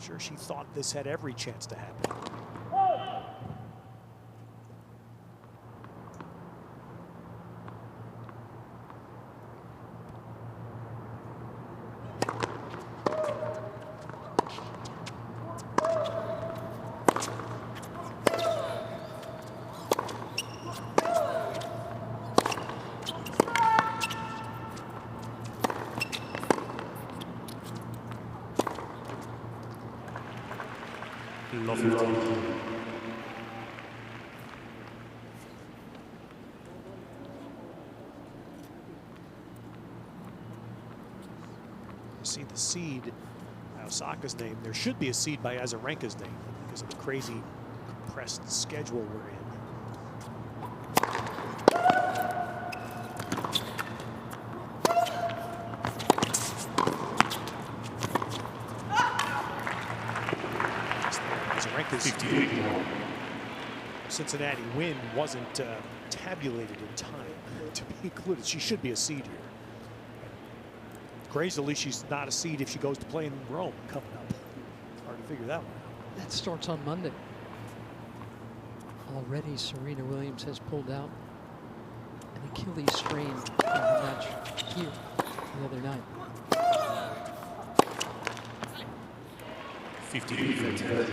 sure she thought this had every chance to happen. See the seed by Osaka's name. There should be a seed by Azarenka's name because of the crazy compressed schedule we're in. Azarenka's Cincinnati win wasn't tabulated in time to be included. She should be a seed here. Crazily, she's not a seed if she goes to play in Rome coming up. Hard to figure that one out. That starts on Monday. Already, Serena Williams has pulled out an Achilles strain in the match here the other night. 50-50.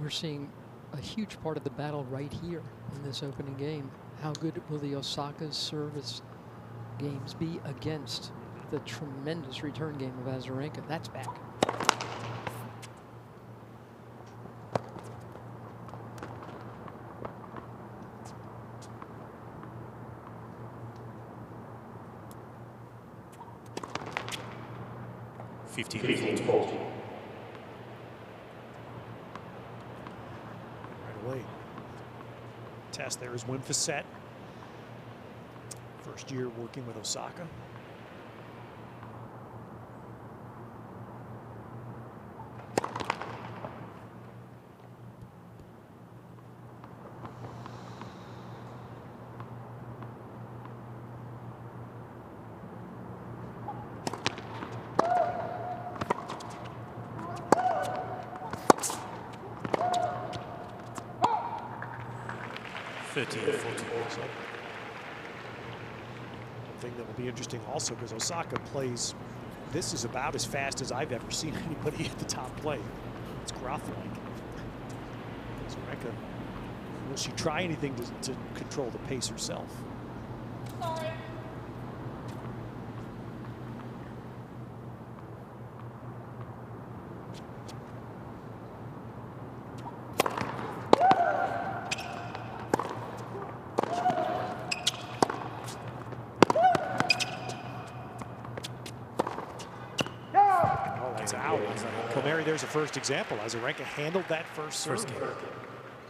We're seeing a huge part of the battle right here in this opening game. How good will the Osaka's service games be against the tremendous return game of Azarenka? That's back. Right away. Test there is win for set. First year working with Osaka. Thing that will be interesting also because Osaka plays, this is about as fast as I've ever seen anybody at the top play. It's Groth-like. Azarenka, will she try anything to control the pace herself? Sorry. There's a first example. Azarenka handled that first serve.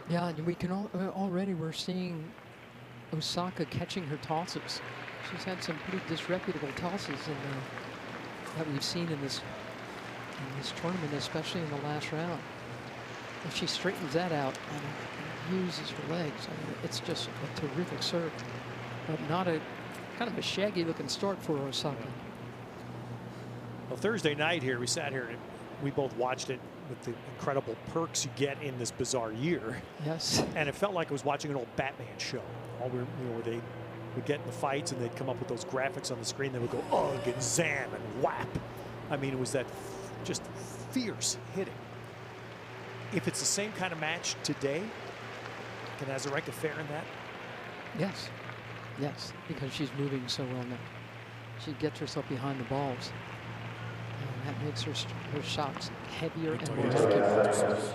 Yeah, and we can already we're seeing Osaka catching her tosses. She's had some pretty disreputable tosses that we've seen in this tournament, especially in the last round. If she straightens that out and uses her legs, I mean, it's just a terrific serve, but not a kind of a shaggy looking start for Osaka. Well, Thursday night here, we sat here and we both watched it with the incredible perks you get in this bizarre year. Yes. And it felt like I was watching an old Batman show. Where they would get in the fights and they'd come up with those graphics on the screen. They would go ugh and zam and whap. I mean, it was that just fierce hitting. If it's the same kind of match today, can Azarenka fare in that? Yes. Yes, because she's moving so well now. She gets herself behind the balls. And that makes her shots heavier and more accurate.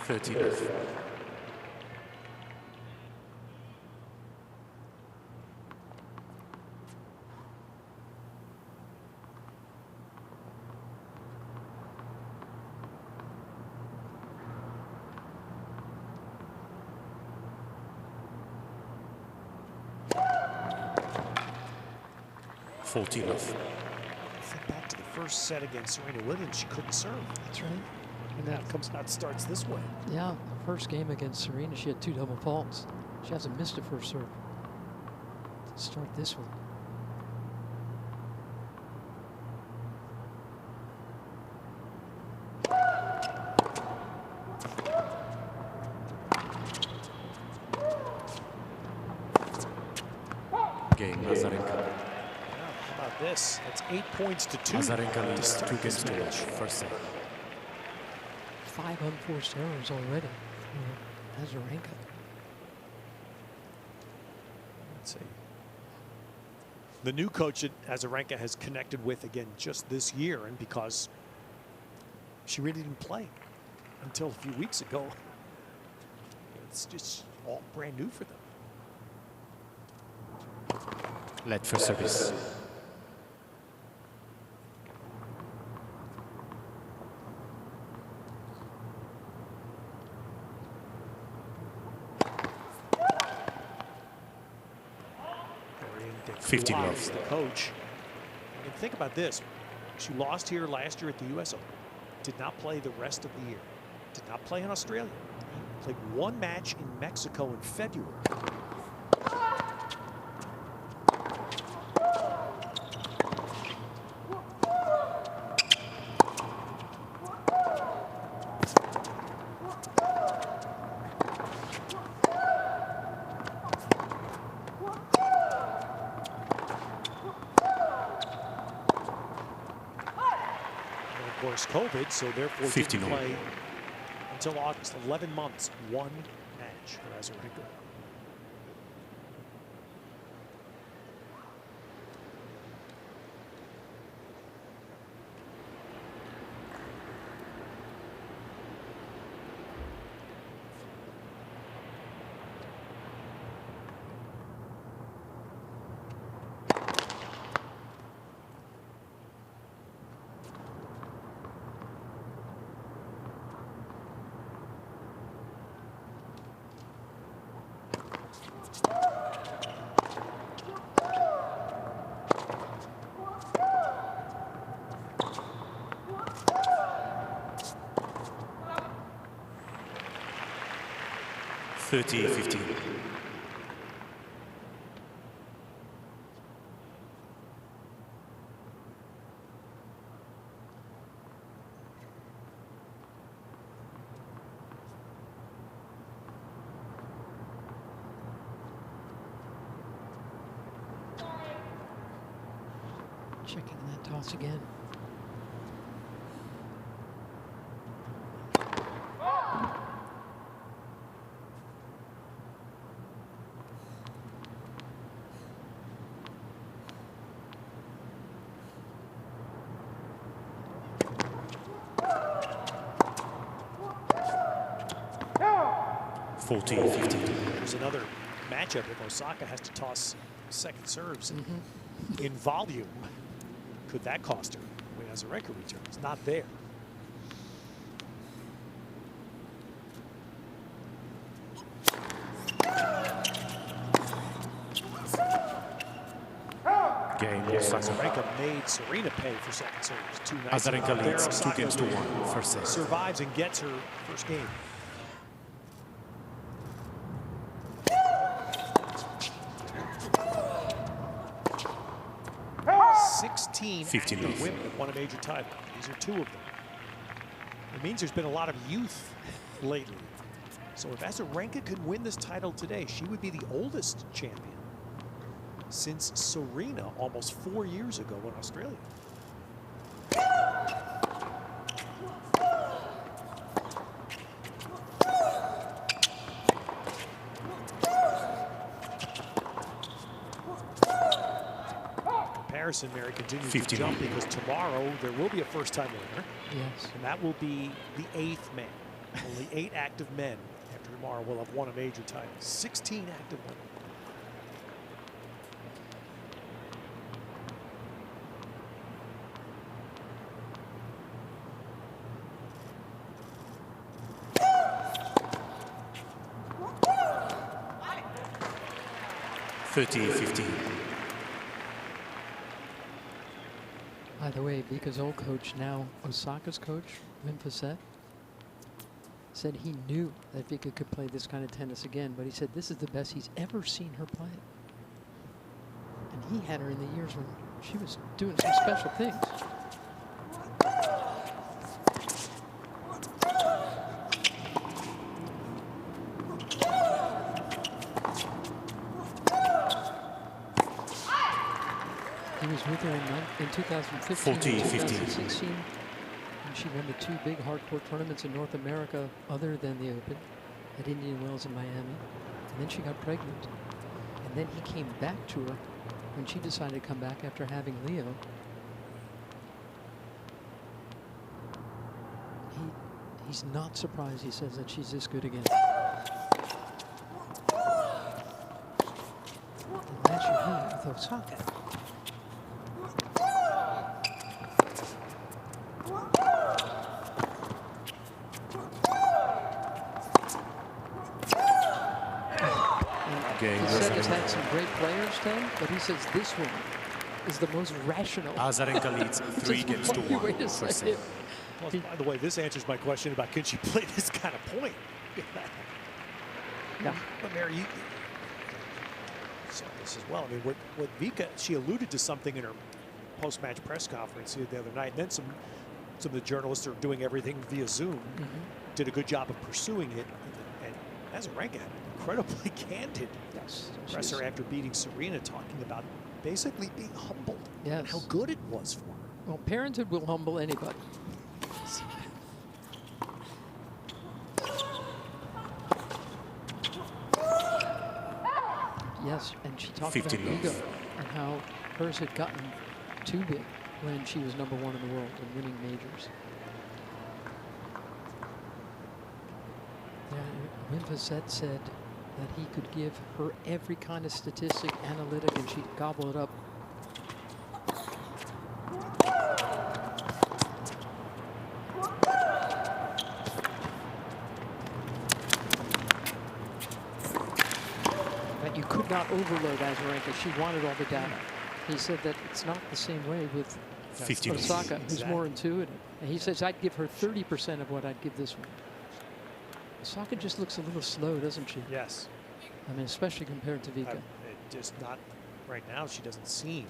30 left. Think back to the first set against Serena Williams, she couldn't serve. That's right. And that comes out, starts this way. Yeah, the first game against Serena, she had 2 double faults. She hasn't missed a first serve. Let's start this one. Game Azarenka. How about this? That's 8 points to 2. Azarenka leads start 2 games this to 1. match. First set. 5 unforced errors already for Azarenka. Let's see. The new coach that Azarenka has connected with again just this year, and because she really didn't play until a few weeks ago. It's just all brand new for them. Led for service. Dorian 15 Decois love. is the coach. And think about this. She lost here last year at the US Open. Did not play the rest of the year. Did not play in Australia. Played 1 match in Mexico in February. Of course, COVID, so therefore 15 didn't play until August. 11 months, 1 match for Azarenka. Thirty 15. Checking that toss again. There's another matchup if Osaka has to toss second serves in volume. Could that cost her when Azarenka returns? Not there. Game Azarenka made Serena pay for second serves 2 nights ago. Azarenka leads 2 Osaka games to 1. First set. survives and gets her first game. Team 15 active love. women have won a major title. These are 2 of them. It means there's been a lot of youth lately. So if Azarenka could win this title today, she would be the oldest champion since Serena almost 4 years ago in Australia. Mary continues to jump because tomorrow there will be a first-time winner. Yes. And that will be the 8th man. Only 8 active men. After tomorrow, we'll have won a major title. 16 active women. By the way, Vika's old coach, now Osaka's coach, Wim Fossett, said he knew that Vika could play this kind of tennis again, but he said this is the best he's ever seen her play. And he had her in the years when she was doing some special things. He was with her in 2015 and 2016. And she won the 2 big hardcourt tournaments in North America other than the Open at Indian Wells in Miami. And then she got pregnant. And then he came back to her when she decided to come back after having Leo. He's not surprised, he says, that she's this good again. And that's your hand with Osaka. He said he's had some great players, Ted, but he says this one is the most rational. Azarenka leads 3 games to 1 for set. Well, by the way, this answers my question about can she play this kind of point? Yeah. But Mary, you saw this as well. I mean, what Vika, she alluded to something in her post-match press conference the other night, and then some of the journalists are doing everything via Zoom. Did a good job of pursuing it, and Azarenka incredibly candid presser after beating Serena, talking about basically being humbled. Yes. How good it was for her. Well, parenthood will humble anybody. Yes, and she talked about ego and how hers had gotten too big when she was #1 in the world and winning majors. Yeah, Wim Fossett said that he could give her every kind of statistic, analytic, and she'd gobble it up. But you could not overload Azarenka. She wanted all the data. He said that it's not the same way with Osaka, who's more intuitive. And he says, I'd give her 30% of what I'd give this one. Osaka just looks a little slow, doesn't she? Yes. I mean, especially compared to Vika. It just not right now. She doesn't seem.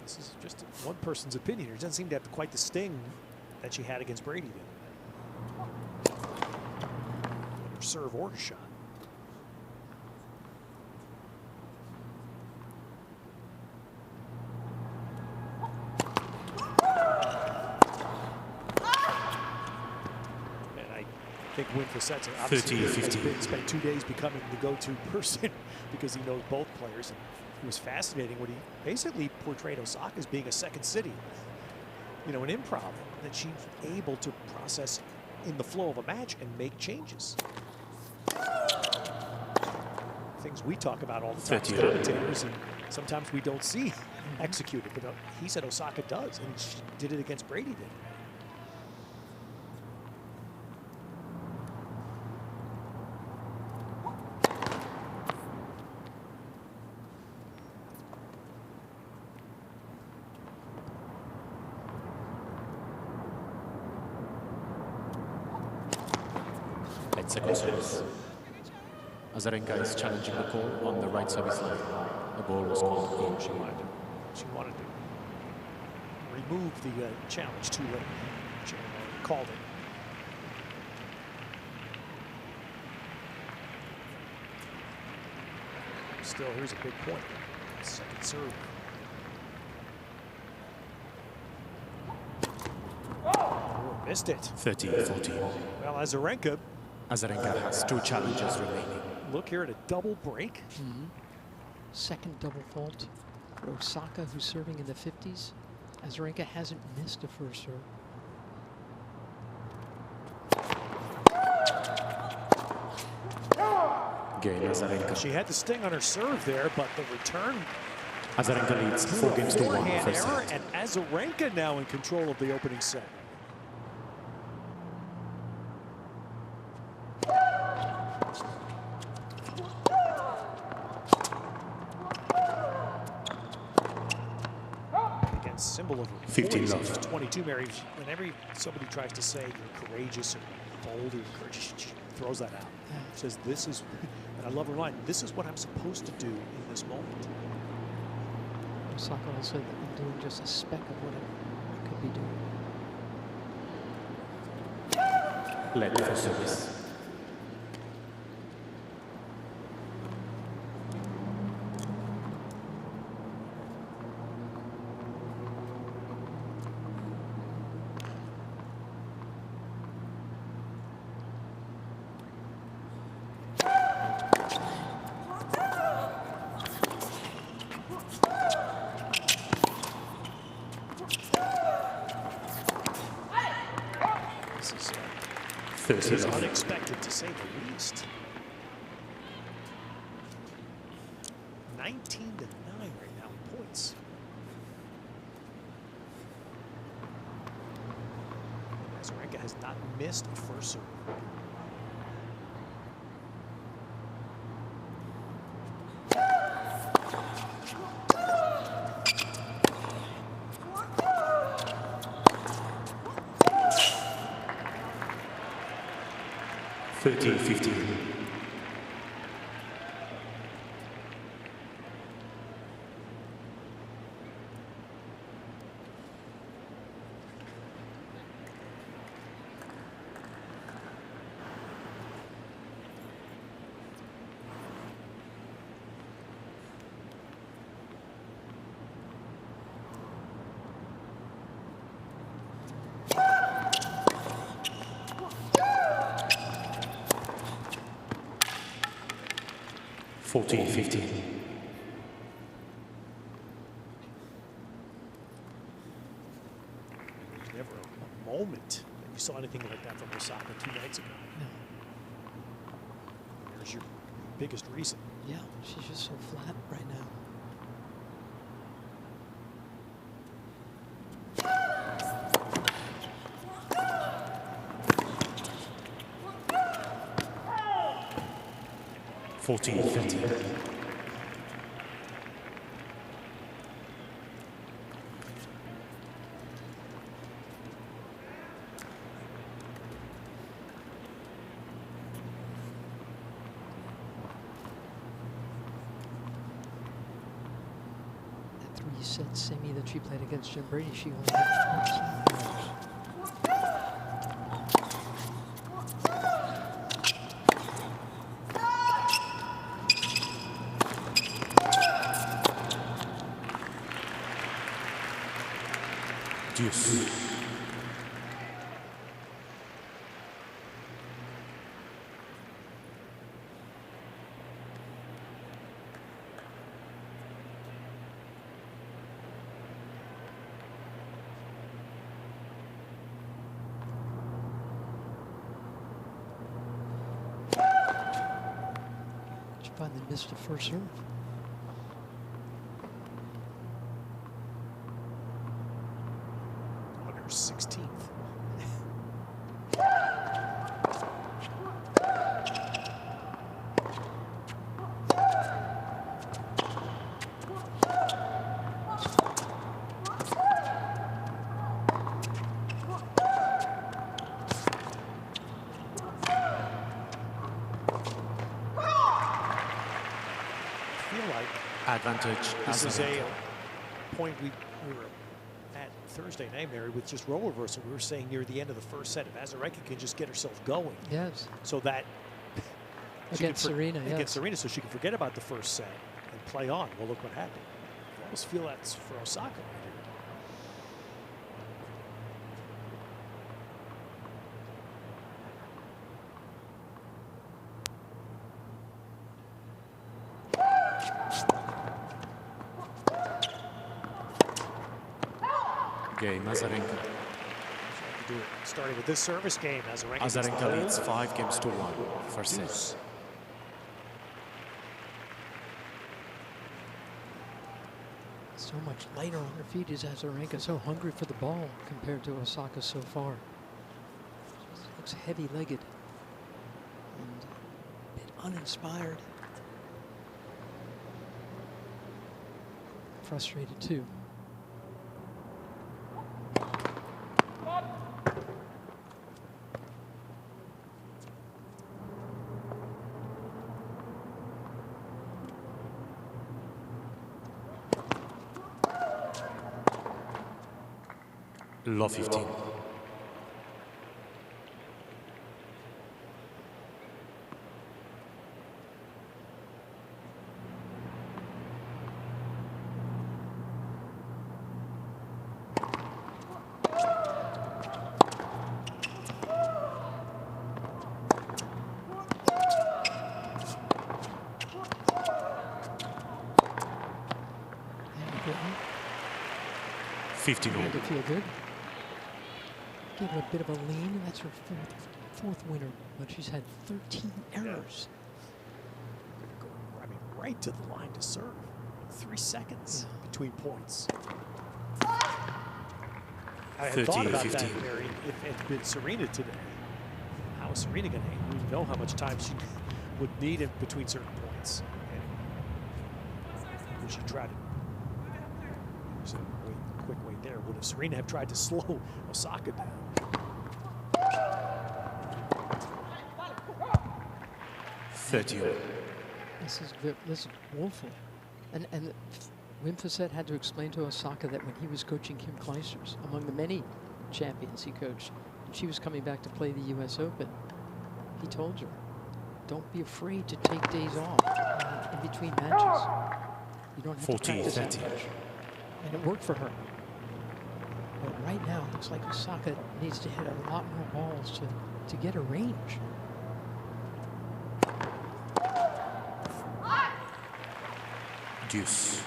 This is just one person's opinion. It doesn't seem to have quite the sting that she had against Brady did. Her serve or her shot. I think Wim Fossett obviously spent 2 days becoming the go-to person because he knows both players. And it was fascinating when he basically portrayed Osaka as being a second city, you know, an improv that she's able to process in the flow of a match and make changes. Things we talk about all the time as commentators, and sometimes we don't see executed. But he said Osaka does, and she did it against Brady did. Second service. Azarenka is challenging the call on the right service line. The ball was called goal. She wanted to remove the challenge too late. She called it. Still, here's a big point. Second serve. Oh, missed it. 30-14. Well, Azarenka has 2 challenges remaining. Look here at a double break. Second double fault for Osaka, who's serving in the 50s. Azarenka hasn't missed a first serve. Game Azarenka. She had the sting on her serve there, but the return. Azarenka leads 4 games to 1 Forehand first error, set. and Azarenka now in control of the opening set. Again, symbol of her 15 40s, love. she's 22, Mary. Whenever somebody tries to say you're courageous or bold or courageous, she throws that out. She says, this is, and I love her line, this is what I'm supposed to do in this moment. Osaka also doing just a speck of what it could be doing. Led for service. This is unexpected, to say the least. 19-9 right now in points. Azarenka has not missed a first serve. Never a moment that you saw anything like that from Osaka 2 nights ago. No. There's your biggest reason. Yeah, she's just so flat right now. Set semi that she played against Jim Brady, she only had 14 hours. Deuce. Finally missed the first serve. On her 16th. Advantage. This is a point we were at Thursday night, Mary, with just role reversal. We were saying near the end of the first set, if Azarenka can just get herself going. Yes. So that against Serena, yes. Against Serena, so she can forget about the first set and play on. Well, look what happened. I almost feel that's for Osaka right here. Game Azarenka. Starting with this service game, Azarenka Azarenka leads 5 games to 1 first set. So much lighter on her feet is Azarenka, so hungry for the ball compared to Osaka so far. She looks heavy-legged and a bit uninspired. Frustrated too. Law 15. And 15 all. to feel good. Gave her a bit of a lean, and that's her fourth winner, but she's had 13 errors. Go, I mean, right to the line to serve. 3 seconds between points. I had thought about that, Barry, if it had been Serena today. How is Serena going to? We know how much time she would need in between certain points. And she tried it. So quick wait there. Would have Serena have tried to slow Osaka down? This is woeful. And Wim Fissette had to explain to Osaka that when he was coaching Kim Clijsters, among the many champions he coached, and she was coming back to play the U.S. Open, he told her, don't be afraid to take days off in between matches. You don't have to practice that much. And it worked for her. But right now, it looks like Osaka needs to hit a lot more balls to get a range. Deuce.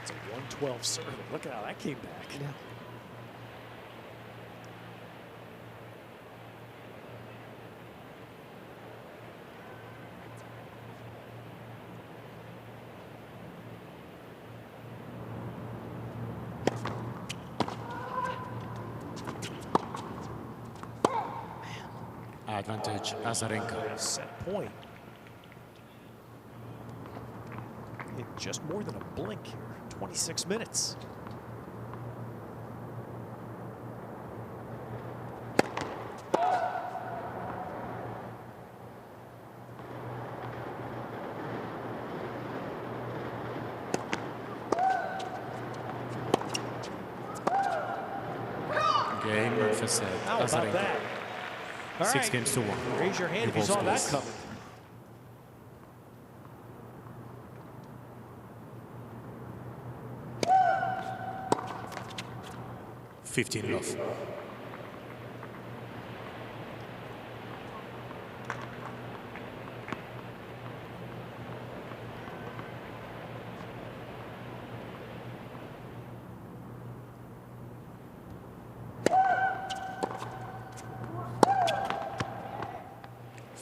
It's a 112 serve. Look at how that came back. Yeah. Advantage Azarenka. Set point. In just more than a blink here. 26 minutes. Game for set. How about Azarenka. that? All 6 right. games to 1. Raise your hand if you Revolves saw that goals. coming. $15 love.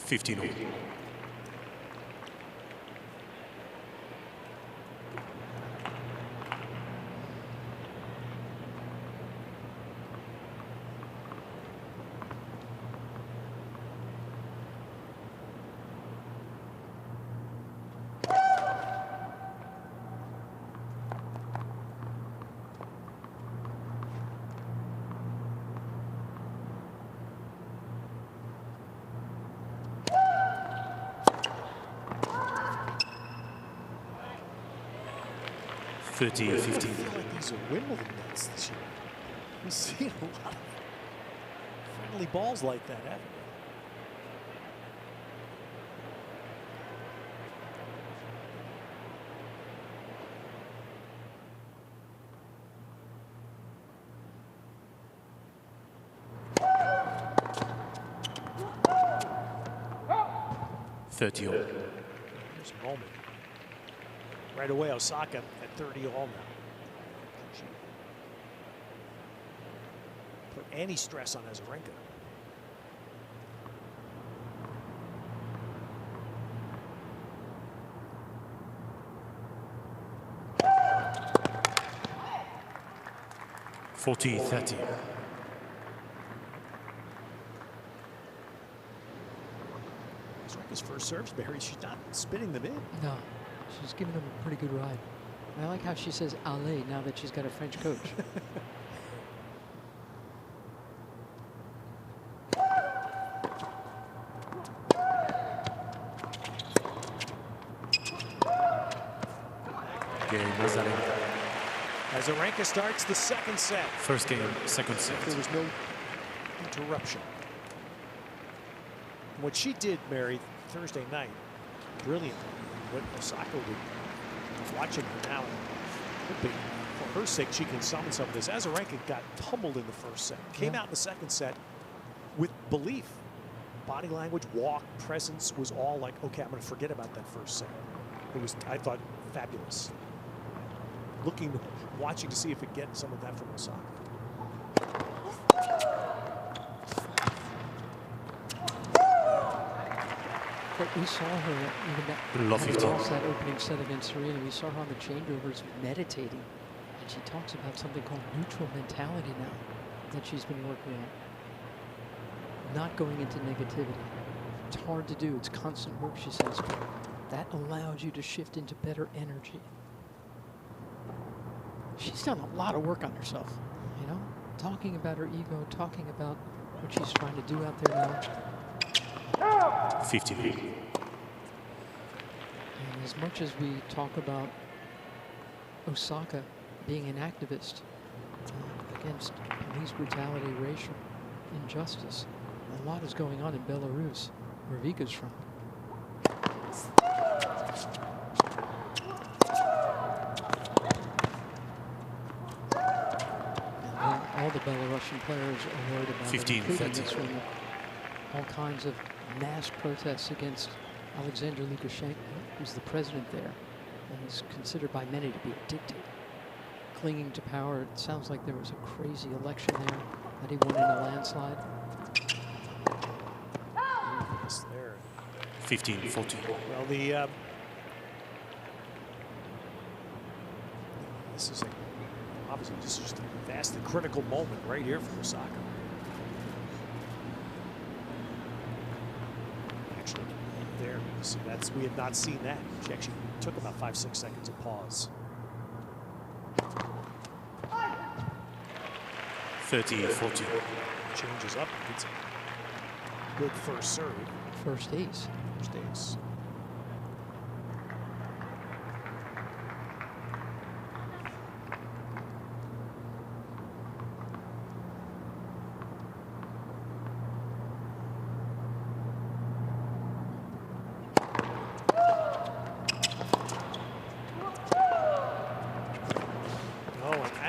$15 all. I feel like these are Wimbledon nets this year. We've seen a lot of friendly balls like that, haven't we? $30 all. Here's a moment. Right away, Osaka at 30 all now. Can she put any stress on Azarenka? 40-30. Azarenka's first serves, Barry, she's not spinning them in. No, she's giving them a pretty good ride. I like how she says allez now that she's got a French coach. Game Azarenka. Azarenka starts the second set. First game, second set. There was no interruption. What she did, Mary, Thursday night, brilliant. What Osaka would, watching her now, hoping for her sake she can summon some of this. Azarenka got pummeled in the first set. Came out in the second set with belief. Body language, walk, presence was all like, okay, I'm going to forget about that first set. It was, I thought, fabulous. Watching to see if it gets some of that from Osaka. But we saw her even Love having 15. lost that opening set against Serena. We saw her on the changeovers meditating, and she talks about something called neutral mentality now that she's been working on. Not going into negativity. It's hard to do. It's constant work, she says, but that allows you to shift into better energy. She's done a lot of work on herself, you know, talking about her ego, talking about what she's trying to do out there now. 50. And as much as we talk about Osaka being an activist against police brutality, racial injustice, a lot is going on in Belarus, where Vika's from. And all the Belarusian players are worried about 15, including 30. this woman. All kinds of mass protests against Alexander Lukashenko, who's the president there, and is considered by many to be a dictator. Clinging to power, it sounds like there was a crazy election there that he won in a landslide. There. 15-40. Well, this is obviously this is just a vastly critical moment right here for Osaka. Actually, there, you see, we had not seen that. She actually took about 5-6 seconds of pause. 30-40. Changes up, gets a good first serve. First ace. First ace.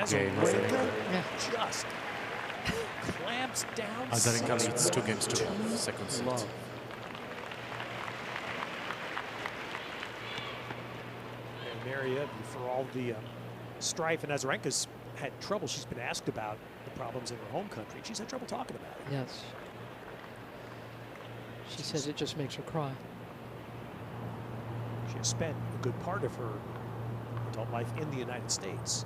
Azarenka. Just clamps down. Azarenka leads 2 games to 1. Second set. Love. And Maria, for all the strife, and Azarenka's had trouble. She's been asked about the problems in her home country. She's had trouble talking about it. Yes. She says it just makes her cry. She has spent a good part of her adult life in the United States.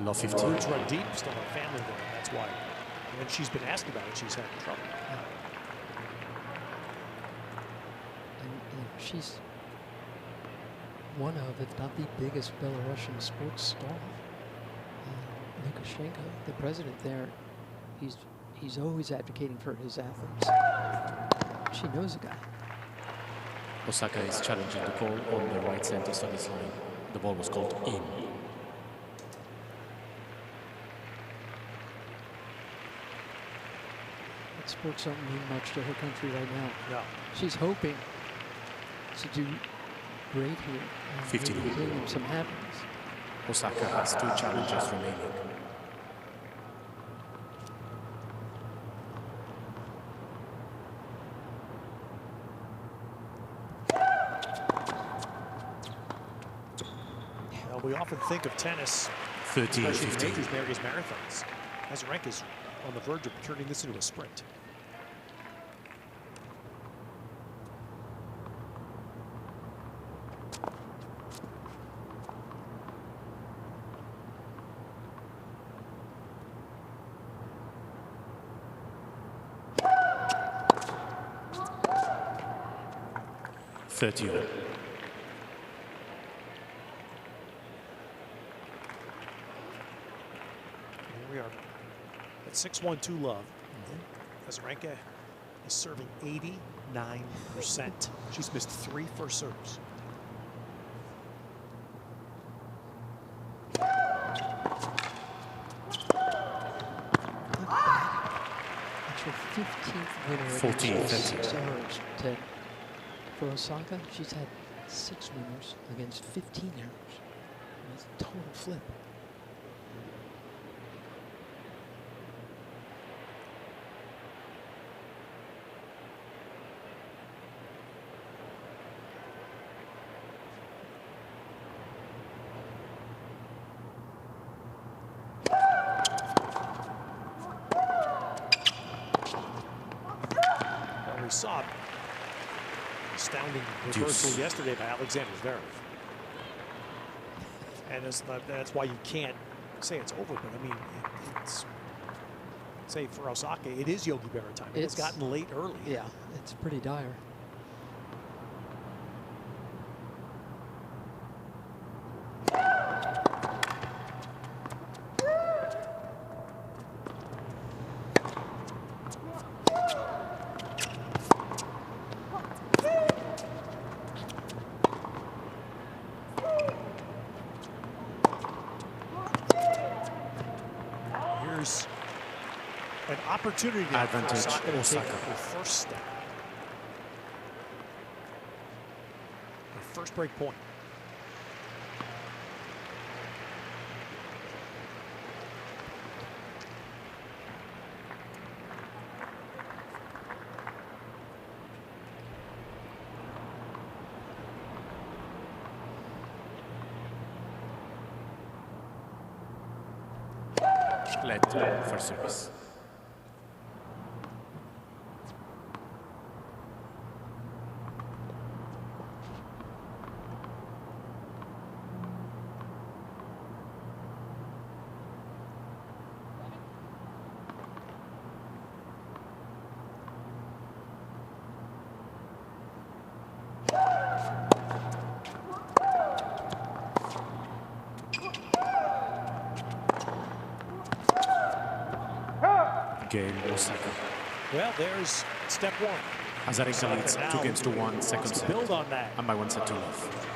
Love 15. Roots run deep, still have family there. That's why. And when she's been asked about it, she's having trouble. And she's one of, if not the biggest Belarusian sports star. Lukashenko, the president there, he's always advocating for his athletes. She knows the guy. Osaka is challenging the call on the right center service line. The ball was called in. But sports don't mean much to her country right now. No. She's hoping to do great here. 15. Bring them some happiness. Osaka has 2 challenges remaining. We often think of tennis, 13, especially the 15. majors, maybe as marathons. Azarenka is on the verge of turning this into a sprint. Here we are at 6-1, 2 love. Azarenka is serving 89%. She's missed 3 first serves. That's her 15th winner. 14, against 15. 6 errors, Ted. For Osaka, she's had 6 winners against 15 errors. That's a total flip. Well, we saw astounding reversal yesterday by Alexander Zverev. And that's why you can't say it's over, but I mean, it's, say for Osaka, it is Yogi Berra time. It's gotten late early. Yeah, it's pretty dire. Here's an opportunity now for Advantage, Osaka to Osaka. take her first step. Her first break point. Led for service. Game Osaka. Well, there's step one. Azarenka leads Now 2-1, second to set. build on that. And by 1 set to love.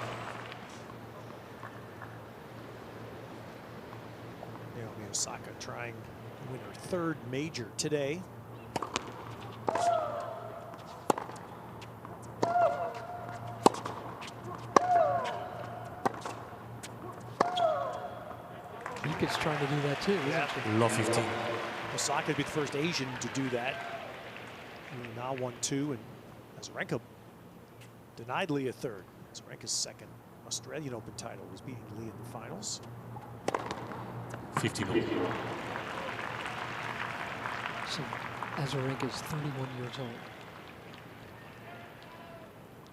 Naomi Osaka trying to win her third major today. Yuka's trying to do that too, isn't she? Love 15. Osaka would be the first Asian to do that. Now 1-2, and Azarenka denied Lee a third. Azarenka's second Australian Open title was beating Lee in the finals. 15. So Azarenka is 31 years old.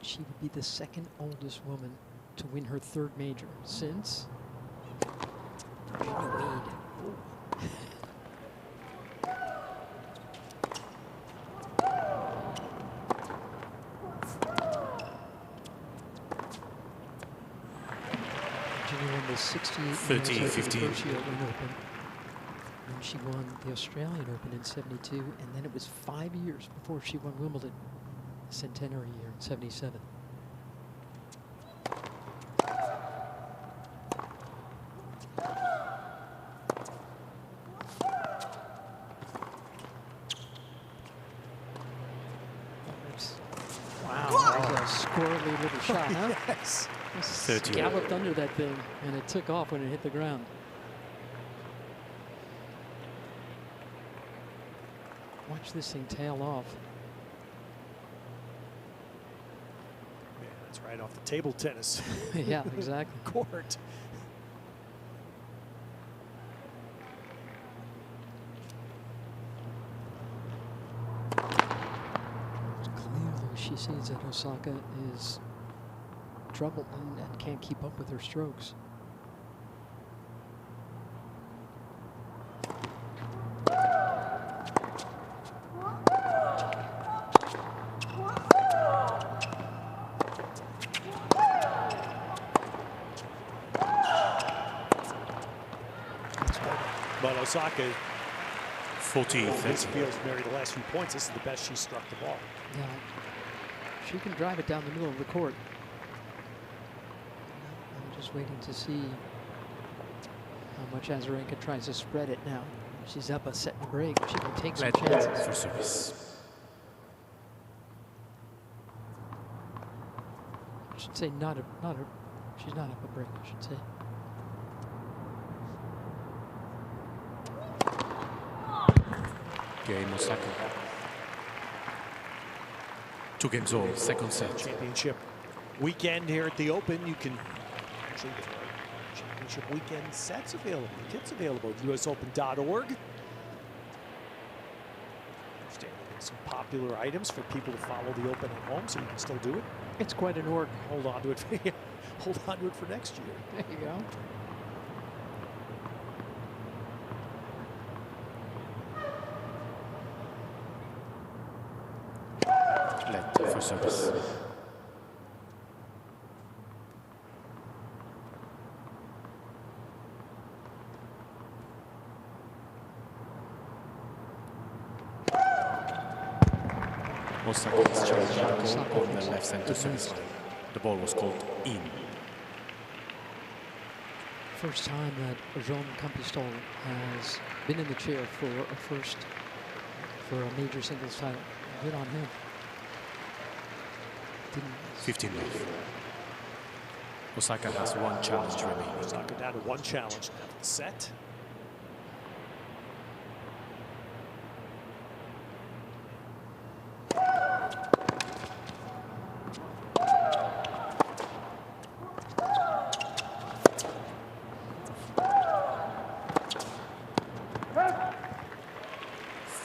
She would be the second oldest woman to win her third major since Virginia Wade. Virginia won the 68 13, years 15. the first year at Wynn Open. And she won the Australian Open in 72, and then it was 5 years before she won Wimbledon, centenary year in 77. Wow, that was a squirrely little shot, huh? Yes. Just 30. Galloped under that thing, and it took off when it hit the ground. Watch this thing tail off. Man, that's right off the table tennis Yeah, exactly. court. sees that Osaka is troubled and can't keep up with her strokes. But Osaka 40, this feels Mary the last few points. This is the best she's struck the ball. Yeah, she can drive it down the middle of the court. I'm just waiting to see how much Azarenka tries to spread it now. She's up a set and break. She can take some chances. for service. I should say she's not up a break, I should say. Game Osaka. 2 games all, second set. Championship weekend here at the Open. You can actually get championship weekend sets available, kits available at usopen.org. Understanding some popular items for people to follow the Open at home, so you can still do it. It's quite an org. Hold on to it. Hold on to it for next year. There you go. Let for service. Osaka is challenging the ball on the left center service line. The ball was called in. First time that Jean Campistol has been in the chair for a major singles title. Good on him. 15 left. Osaka has 1 challenge remaining. Osaka down to 1 challenge now. Set.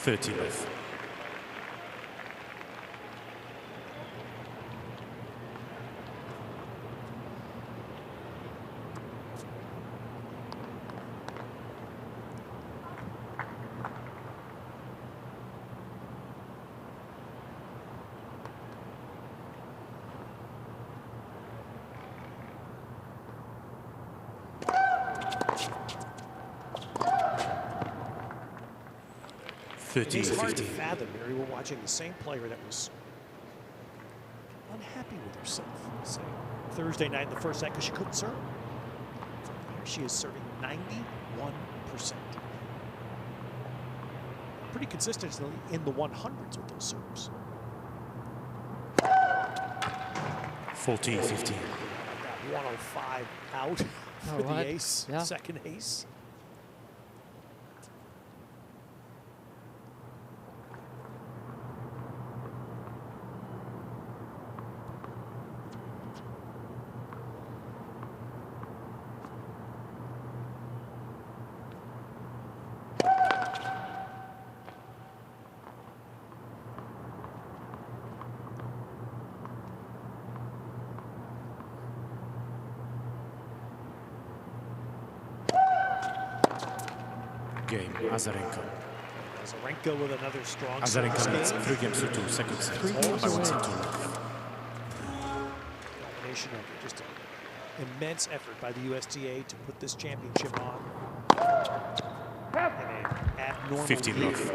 $30 left. It's hard to fathom, Mary. We're watching the same player that was unhappy with herself, say, Thursday night in the first set because she couldn't serve. Here she is serving 91%. Pretty consistently in the 100s with those serves. 14-15. That 105 out for the ace, second ace. Game, Azarenka. Azarenka with another strong Azarenka leads 3 games to 2, second set. 3 games by 1 away. set to Combination of just an immense effort by the USTA to put this championship on. And an abnormal 15 year. left.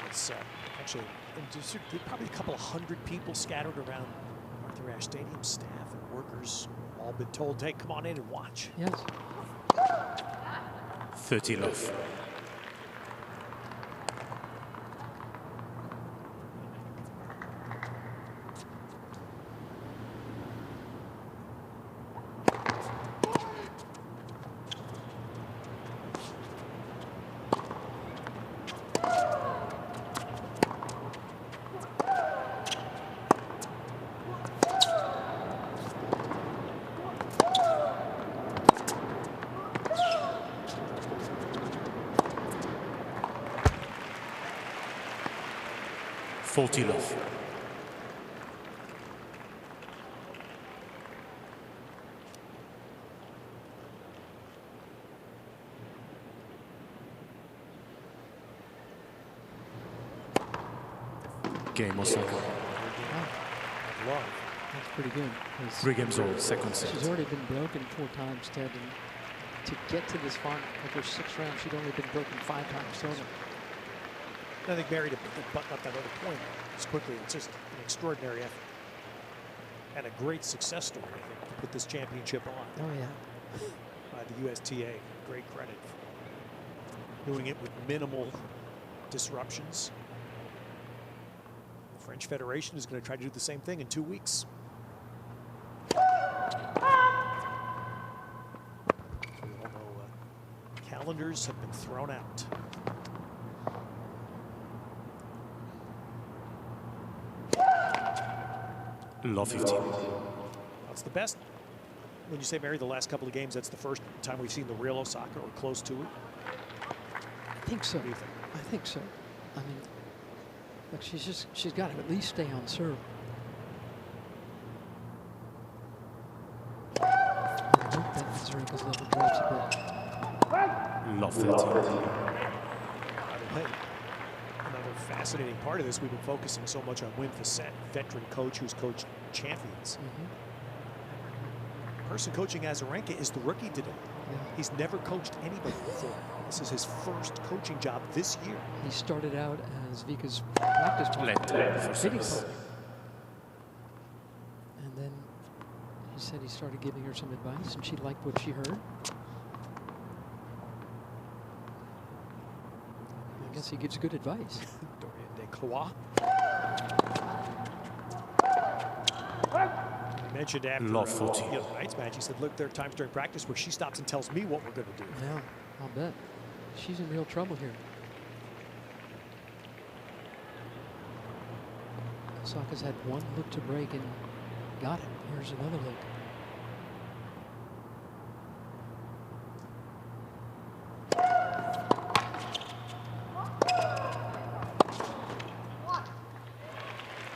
It's actually just probably a couple of hundred people scattered around Arthur Ashe Stadium, staff and workers, all been told, hey, come on in and watch. Yes. 30 left. $40 left. Game Osaka. Love. That's pretty good. 'cause 3 games all, second set. she's already been broken 4 times, Ted, and to get to this final, like her 6th round, she'd only been broken 5 times total. I think Mary to button up that other point as quickly. It's just an extraordinary effort and a great success story, I think, to put this championship on Oh yeah. by the USTA. Great credit for doing it with minimal disruptions. The French Federation is going to try to do the same thing in 2 weeks. So we all know calendars have been thrown out. Law 15. That's the best. When you say, Mary, the last couple of games, that's the first time we've seen the real Osaka or close to it. I think so. What do you think? I think so. I mean, look, she's got to at least stay on serve. I hope that Azarenka's level drops a bit. Law 13. By the way, another fascinating part of this, we've been focusing so much on Wim Fissette, veteran coach who's coached champions. Person coaching Azarenka is the rookie today. Yeah. He's never coached anybody before. This is his first coaching job this year. He started out as Vika's practice partner, For hitting service. coach. And then he said he started giving her some advice, and she liked what she heard. I guess he gives good advice. Dorian Declois. He mentioned after Law 14. the other night's match, he said, look, there are times during practice where she stops and tells me what we're going to do. Yeah, I'll bet. She's in real trouble here. Osaka's had 1 look to break and got it. Here's another look. What?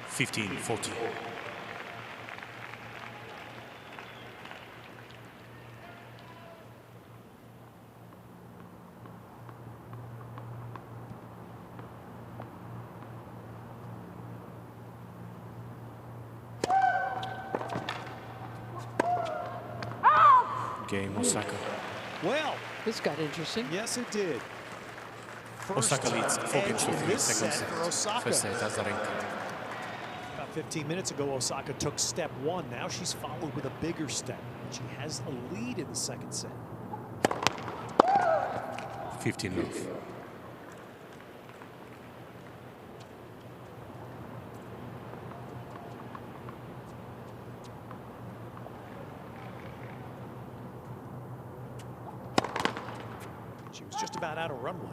15-40. Game Osaka. Well, This got interesting. yes, it did. First Osaka leads 4 games edge to in 3, this second set set. for Osaka. First set, Azarenka. About 15 minutes ago, Osaka took step 1. Now she's followed with a bigger step. She has a lead in the second set. 15 love. She was just about out of runway.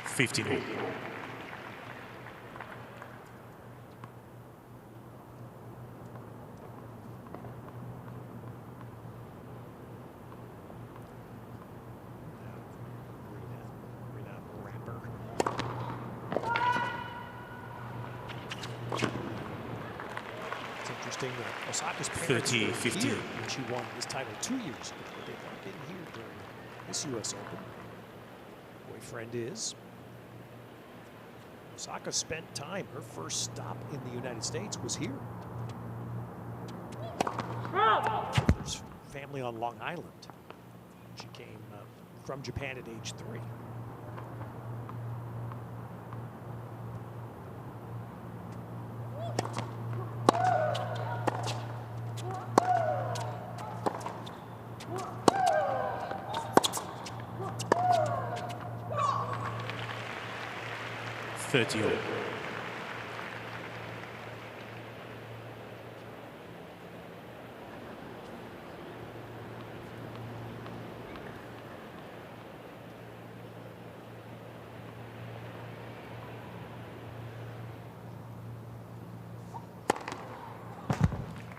Fifteen. It's interesting that Osaka's parents 30, were 50. here when she won this title 2 years ago, but they've not been here during this U.S. Open. Boyfriend is. Osaka spent time. Her first stop in the United States was here. There's family on Long Island. She came from Japan at age 3.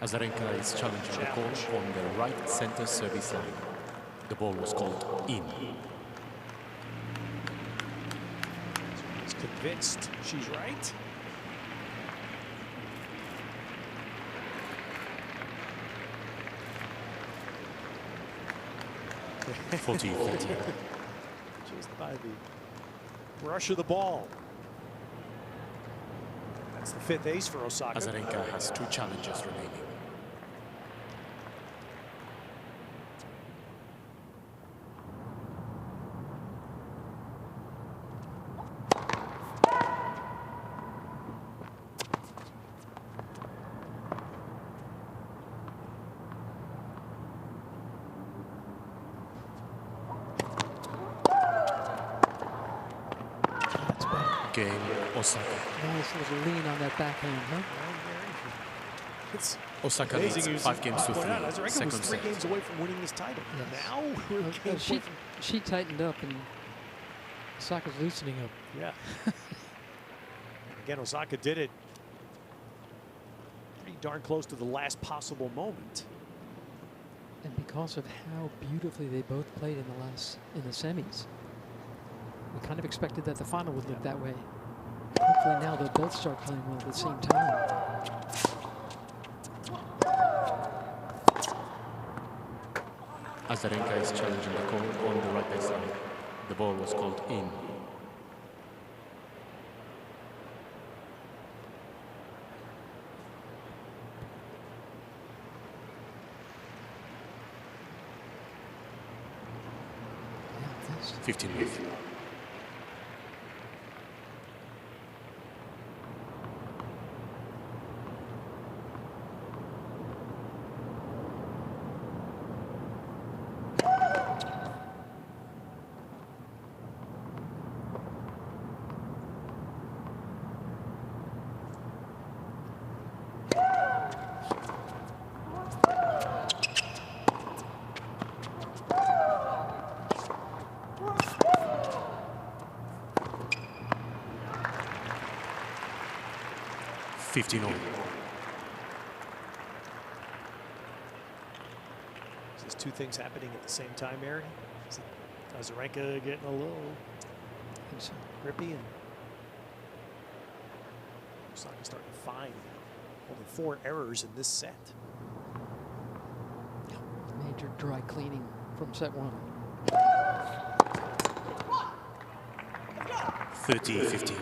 Azarenka is challenging the call on the right center service line. The ball was called in. He's convinced she's right. Just by the rush of the ball. That's the 5th ace for Osaka. Azarenka has 2 challenges remaining. Game, Osaka. Nice little lean on that backhand, huh? It's Osaka amazing. leads 5 games to 3. Azarenka was Second 3 set. games away from winning this title. Yes. Now we're a game away from... She tightened up, and Osaka's loosening up. Yeah. Again, Osaka did it pretty darn close to the last possible moment. And because of how beautifully they both played in the semis, we kind of expected that the final would look that way. Hopefully now they'll both start playing well at the same time. Azarenka is challenging the call on the right baseline. The ball was called in. Yeah, that's 15 minutes. There's 2 things happening at the same time, Aaron. Is Azarenka getting a little grippy, and Osaka starting to find only 4 errors in this set. major dry cleaning from set 1. 30-15.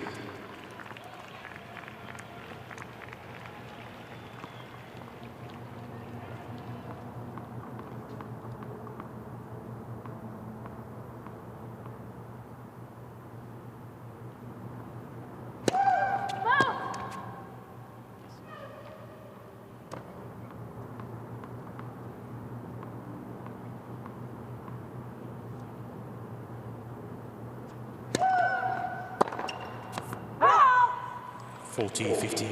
Forty 15.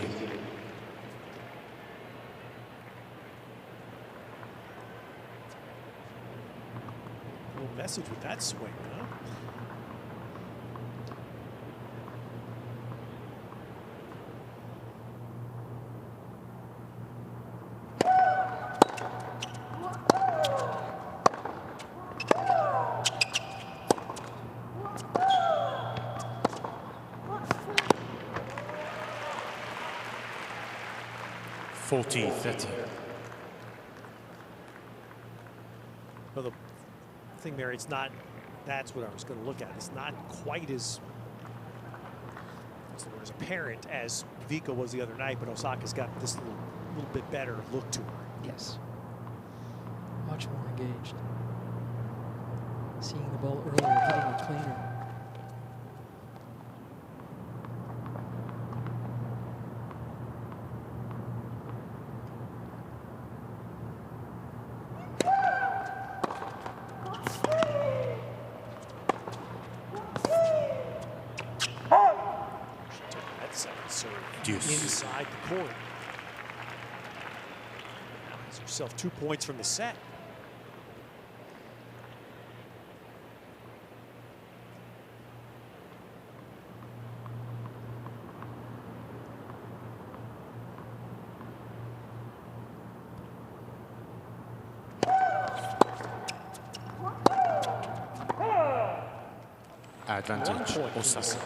Little message with that swing, huh? Well, the thing, Mary, it's not, that's what I was going to look at. It's not quite as apparent as Vika was the other night, but Osaka's got this little bit better look to her. Yes. Much more engaged. Seeing the ball earlier, hitting it cleaner. Inside the court. Now has herself 2 points from the set. Advantage, Osaka.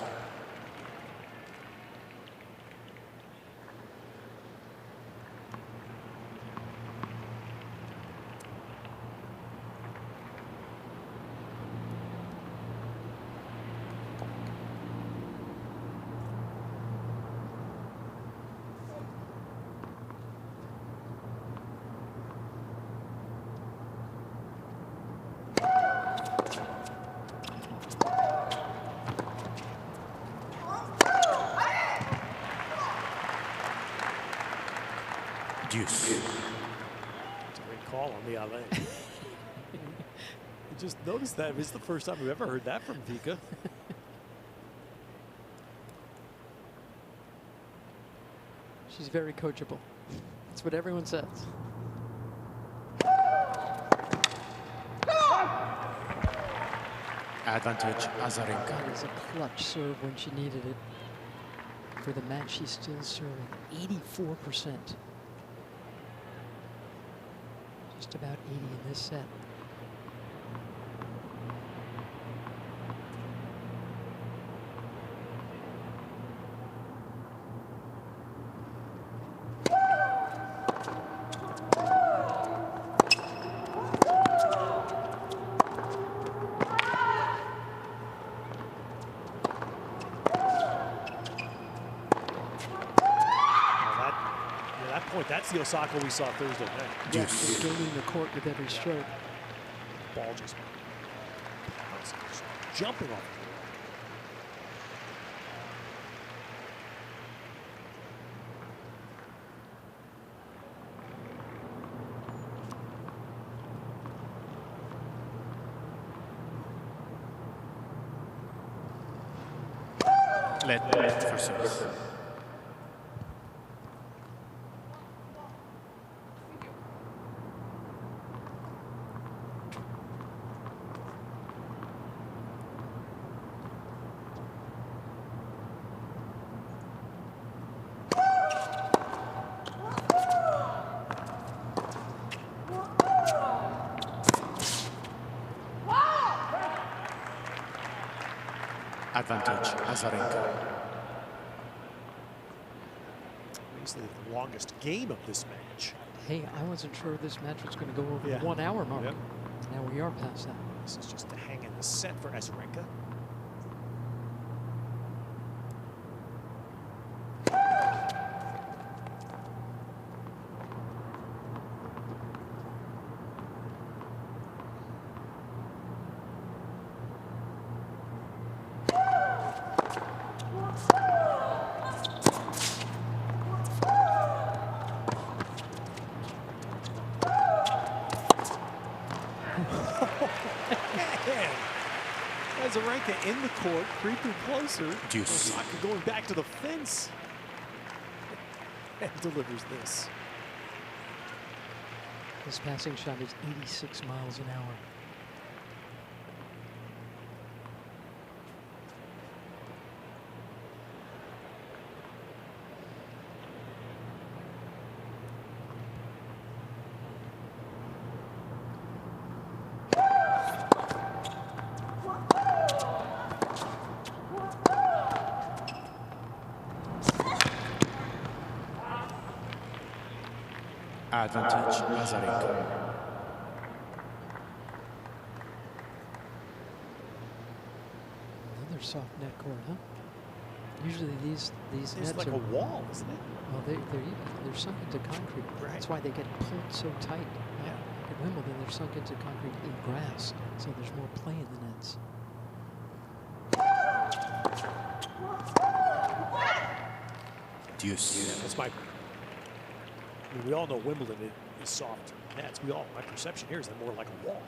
Deuce. It's a great call on the alley. You just noticed that. It's the first time we've ever heard that from Vika. She's very coachable. That's what everyone says. Advantage Azarenka. That is a clutch serve when she needed it. For the match, she's still serving 84%. Just about 80 in this set. That's the Osaka we saw Thursday night. Yes, gaining the court with every stroke. Ball just jumping off. Led for service. Advantage Azarenka. Obviously the longest game of this match. Hey, I wasn't sure this match was going to go over Yeah. the 1 hour mark. Yep. Now we are past that. This is just to hang in the set for Azarenka. Azarenka in the court, creeping closer. Deuce. Osaka going back to the fence. And delivers this. This passing shot is 86 miles an hour. Advantage Azarenka. Another soft net court, huh? Usually these It's nets like are, a wall, isn't it? well, they're sunk into concrete. Right. That's why they get pulled so tight. Yeah. Like at Wimbledon, they're sunk into concrete in grass, so there's more play in the nets. Deuce. Yeah, that's my. I mean, we all know Wimbledon is soft nets. My perception here is they're more like a wall.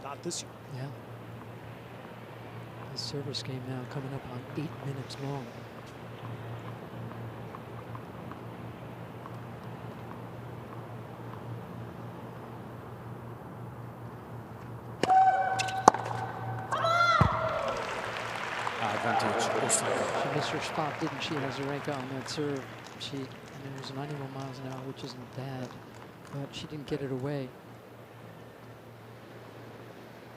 Not this year. Yeah. The service game now coming up on 8 minutes long. Advantage Osaka. She missed her spot, didn't she, Azarenka, on that serve? I mean, it was 91 miles an hour, which isn't bad, but she didn't get it away.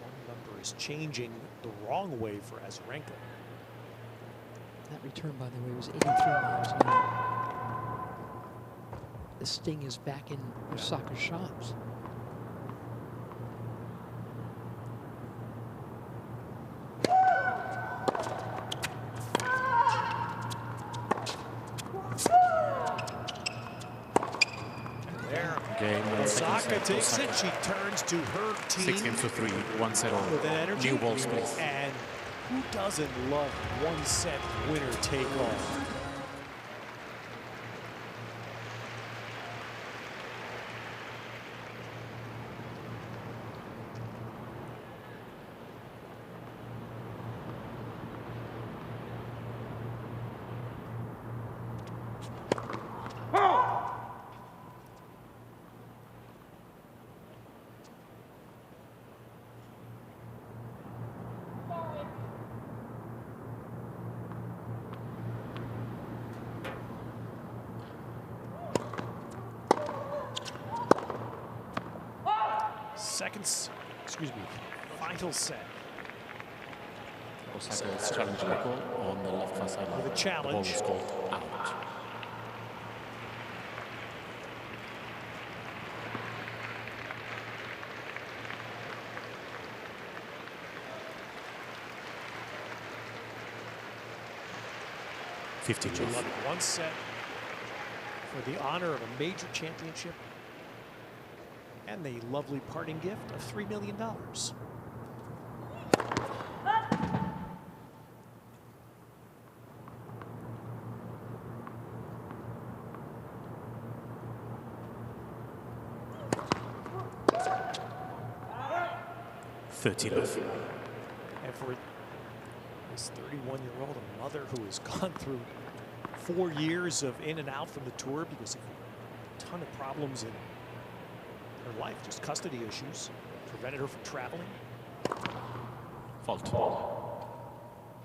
One number is changing the wrong way for Azarenka. That return, by the way, was 83 miles an hour. The sting is back in Osaka's shots. Osaka takes it. She turns to her team. 6 games to 3, 1-0. With energy. New ball space. And who doesn't love one set winner take all? final set. Osaka is challenging the call on the left far sideline. With a challenge. The ball is called out. Would you love it? One set for the honor of a major championship and the lovely parting gift of $3 million. And for this 31-year-old, a mother who has gone through 4 years of in and out from the tour because of a ton of problems in her life, just custody issues, prevented her from traveling. Fault.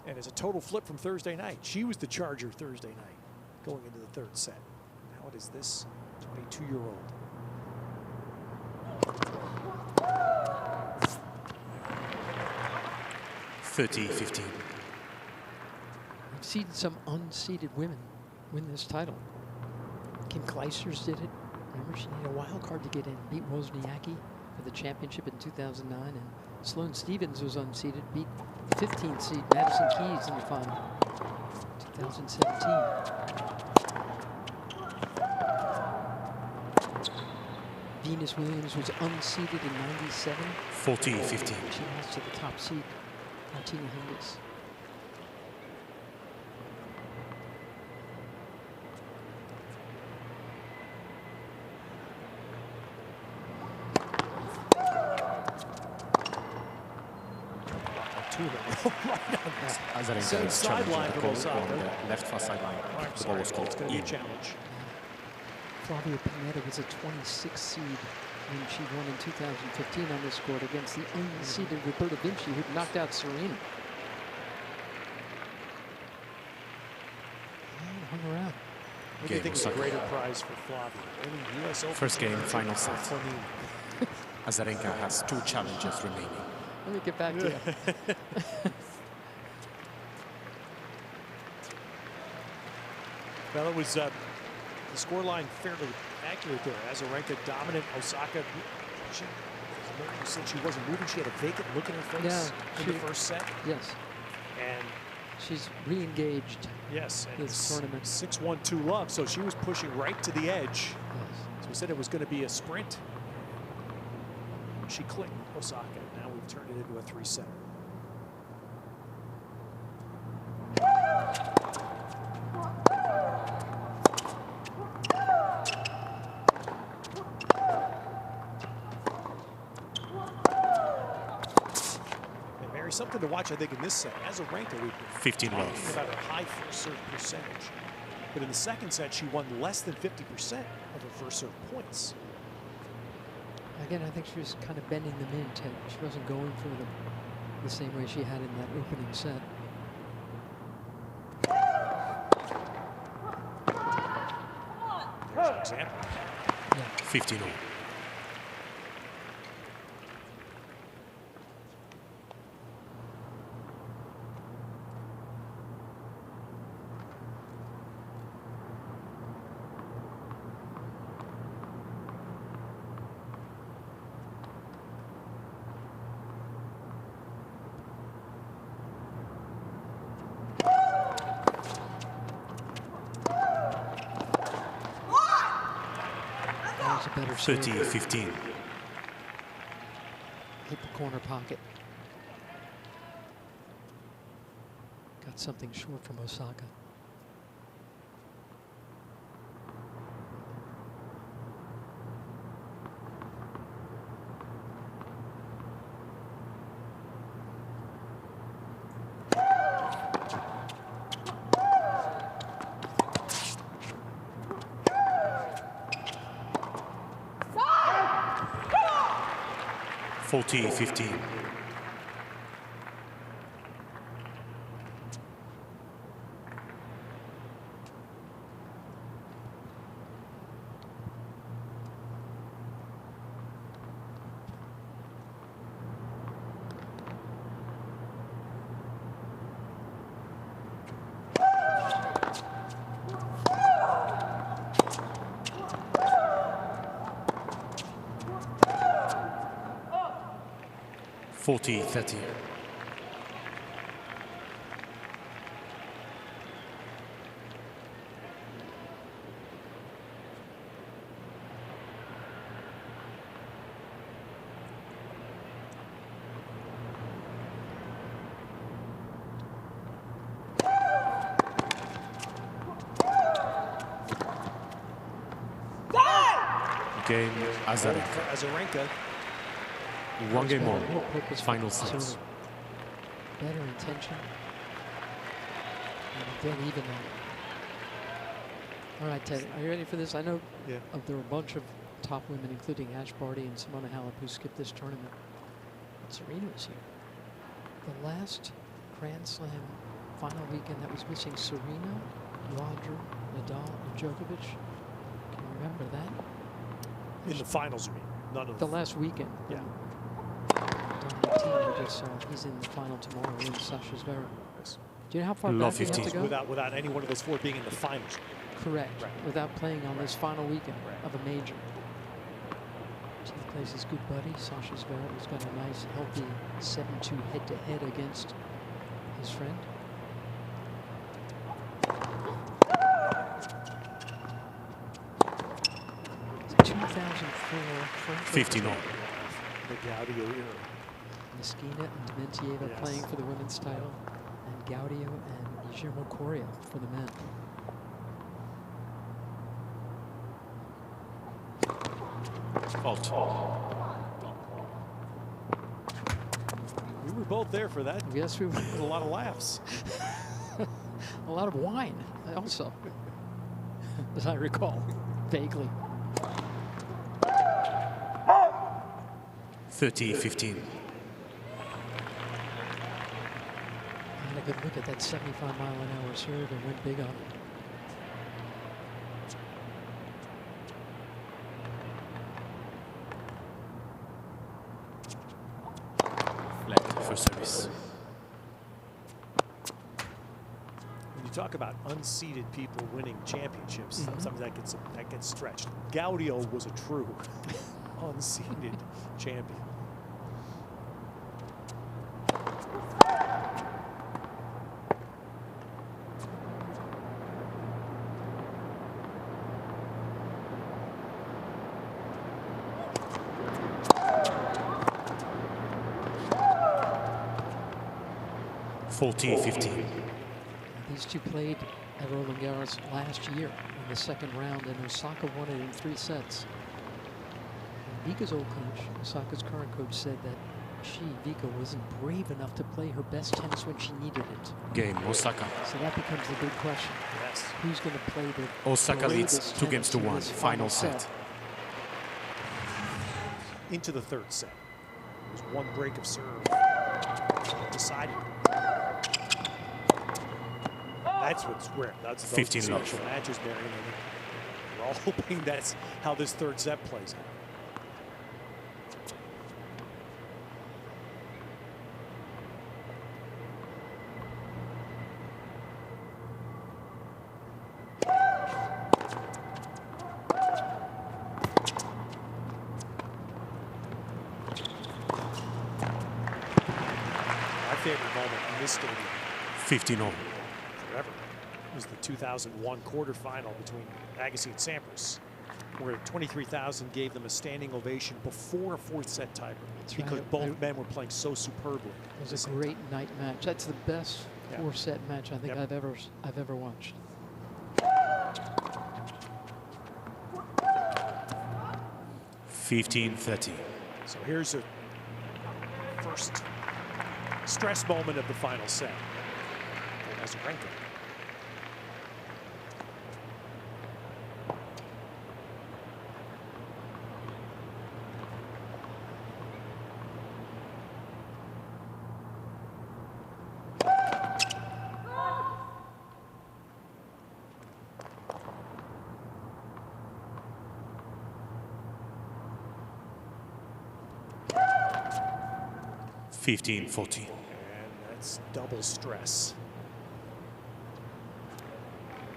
And as a total flip from Thursday night, she was the charger Thursday night going into the third set. Now it is this 22-year-old. We've seen some unseeded women win this title. Kim Clijsters did it. Remember, she needed a wild card to get in, beat Wozniacki for the championship in 2009. And Sloane Stephens was unseeded, beat 15th seed Madison Keys in the final, 2017. Venus Williams was unseeded in 97. 40-15. She lost to the top seed, Martina Hingis. Azarenka is sideline challenging the for goal Osaka. on the left far sideline. The ball was called It's going to be a in. challenge. Flavia Pineda was a 26th seed when she won in 2015 on this court against the unseeded Roberta Vinci, who knocked out Serena. And hung around. What do you think is a greater prize for Flavia? Winning US Open First game, or final set. Fonini? Azarenka has 2 challenges remaining. Let me get back to you. Well, it was the scoreline fairly accurate there. Azarenka dominant. Osaka, she said she wasn't moving. She had a vacant look in her face in the first set. Yes. And she's re-engaged. Yes, and this tournament. 6-1, 2 love. So she was pushing right to the edge. Yes. So we said it was going to be a sprint. She clicked Osaka. Now we've turned it into a 3-set. Something to watch, I think, in this set. Azarenka, we've been 15 talking love. about her high first serve percentage. But in the second set, she won less than 50% of her first serve points. Again, I think she was kind of bending them in, Ted. She wasn't going for them the same way she had in that opening set. There's an example. Yeah. 15 all. Better 30-15. hit the corner pocket. Got something short from Osaka. $40-15. 40-30. Game Azarenka. Azarenka. One game more. More purposeful Final sets. serve. Better intention. And then even now. All right, Ted, are you ready for this? I know Yeah. there were a bunch of top women, including Ash Barty and Simona Halep, who skipped this tournament. But Serena was here. The last Grand Slam final weekend that was missing Serena, Roger, Nadal, and Djokovic. Can you remember that? In the finals, you mean? None of The last weekend. Yeah. Dominic Thiem, we just saw, he's in the final tomorrow against Sasha Zverev. Yes. Do you know how far Love back we have 15. to go? Without any one of those four being in the finals. Correct. Right. Without playing on this final weekend Right. of a major. He plays his good buddy, Sasha Zverev, who's got a nice, healthy 7-2 head-to-head against his friend. It's a 2004 French 15 all. The Gaudio era. Meskina and Dementieva Yes. playing for the women's title, and Gaudio and Guillermo Coria for the men. Fault. We were both there for that. Yes, we were. There was a lot of laughs. A lot of wine also, as I recall, vaguely. 30-15. And a good look at that 75-mile-an-hour serve and went big on it. Flat for service. When you talk about unseeded people winning championships, Mhm. sometimes that gets stretched. Gaudio was a true unseeded champion. These two played at Roland Garros last year in the second round, and Osaka won it in 3 sets. And Vika's old coach, Osaka's current coach, said that Vika, wasn't brave enough to play her best tennis when she needed it. Game Osaka. So that becomes the big question. Yes. Who's going to play the Osaka leads bravest 2 games to tennis in 1. this Final set. Into the third set. It was one break of serve. Decided. That's what's rare. That's those 15 love. special matches, Marion. We're all hoping that's how this third set plays out. My favorite moment in this stadium 15 all. forever was the 2001 quarterfinal between Agassi and Sampras, where 23,000 gave them a standing ovation before a fourth set tiebreak because right. both men were playing so superbly. It was a great night match. That's the best Yeah. 4-set match I think Yep. I've ever watched. $15-30. So here's a first stress moment of the final set. Azarenka. $15-14. And that's double stress.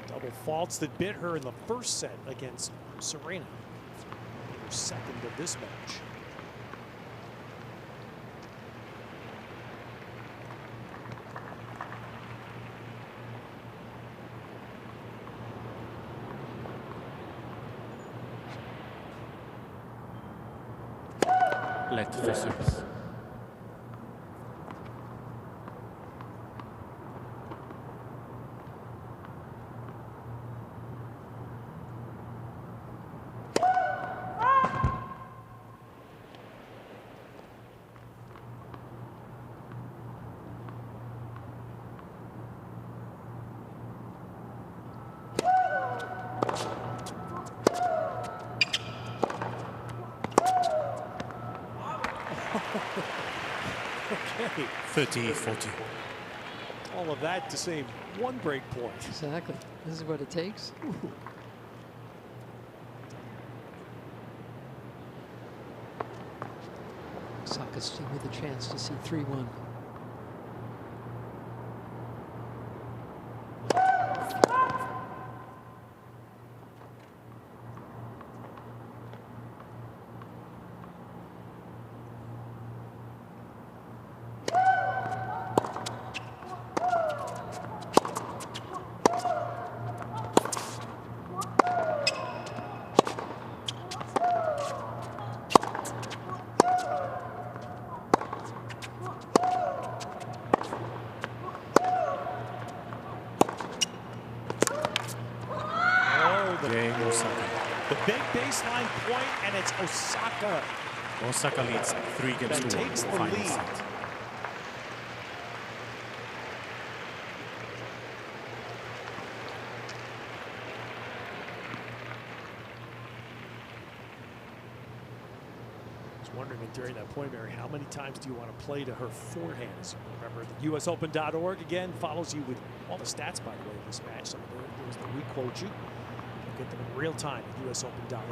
Double faults that bit her in the first set against Serena. Her second of this match. Let for service. Okay. 30-40. All of that to save one break point. Exactly. This is what it takes. Ooh. Osaka still with a chance to see 3-1. Osaka. The big baseline point, and it's Osaka. Osaka leads 3 games That to 1 takes the final lead. set. I was wondering during that point, Mary, how many times do you want to play to her forehand? As you remember, the USOpen.org again follows you with all the stats, by the way, of this match. Some of those that we quote you. You'll get them in real time at USOpen.org.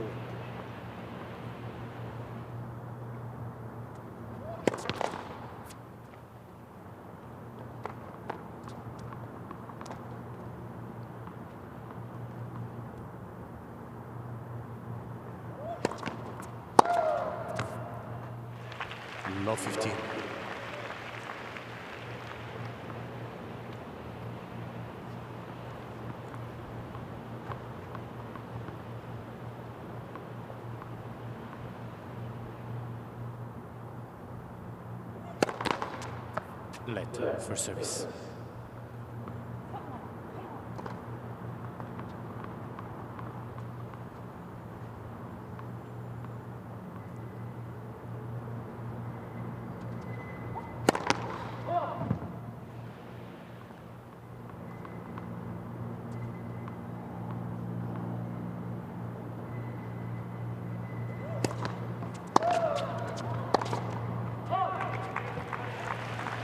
Low 15. Let for service.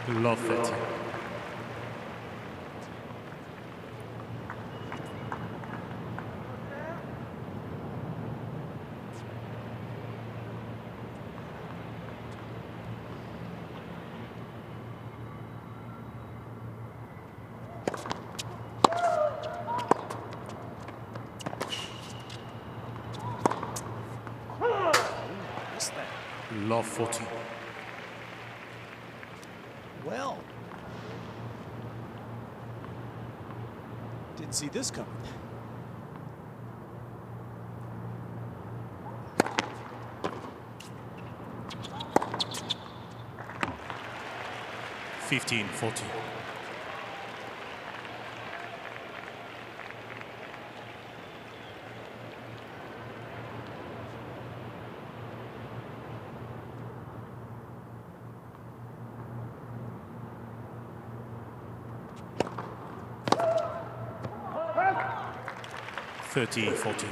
Low 30. Missed that. Low 40. Well, didn't see this coming. Fifteen 40. 30-40.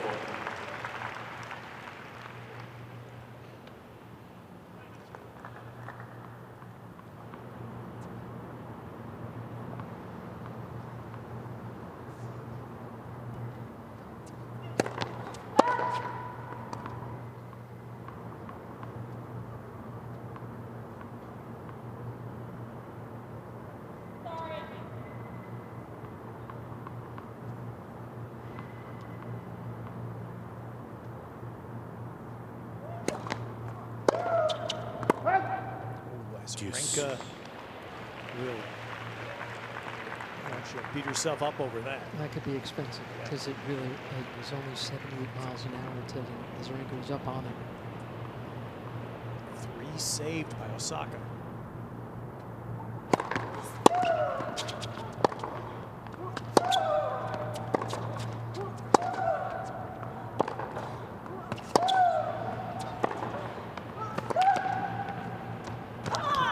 Azarenka will she'll beat herself up over that. That could be expensive because it was only 78 miles an hour until Azarenka was up on it. Nice saved by Osaka.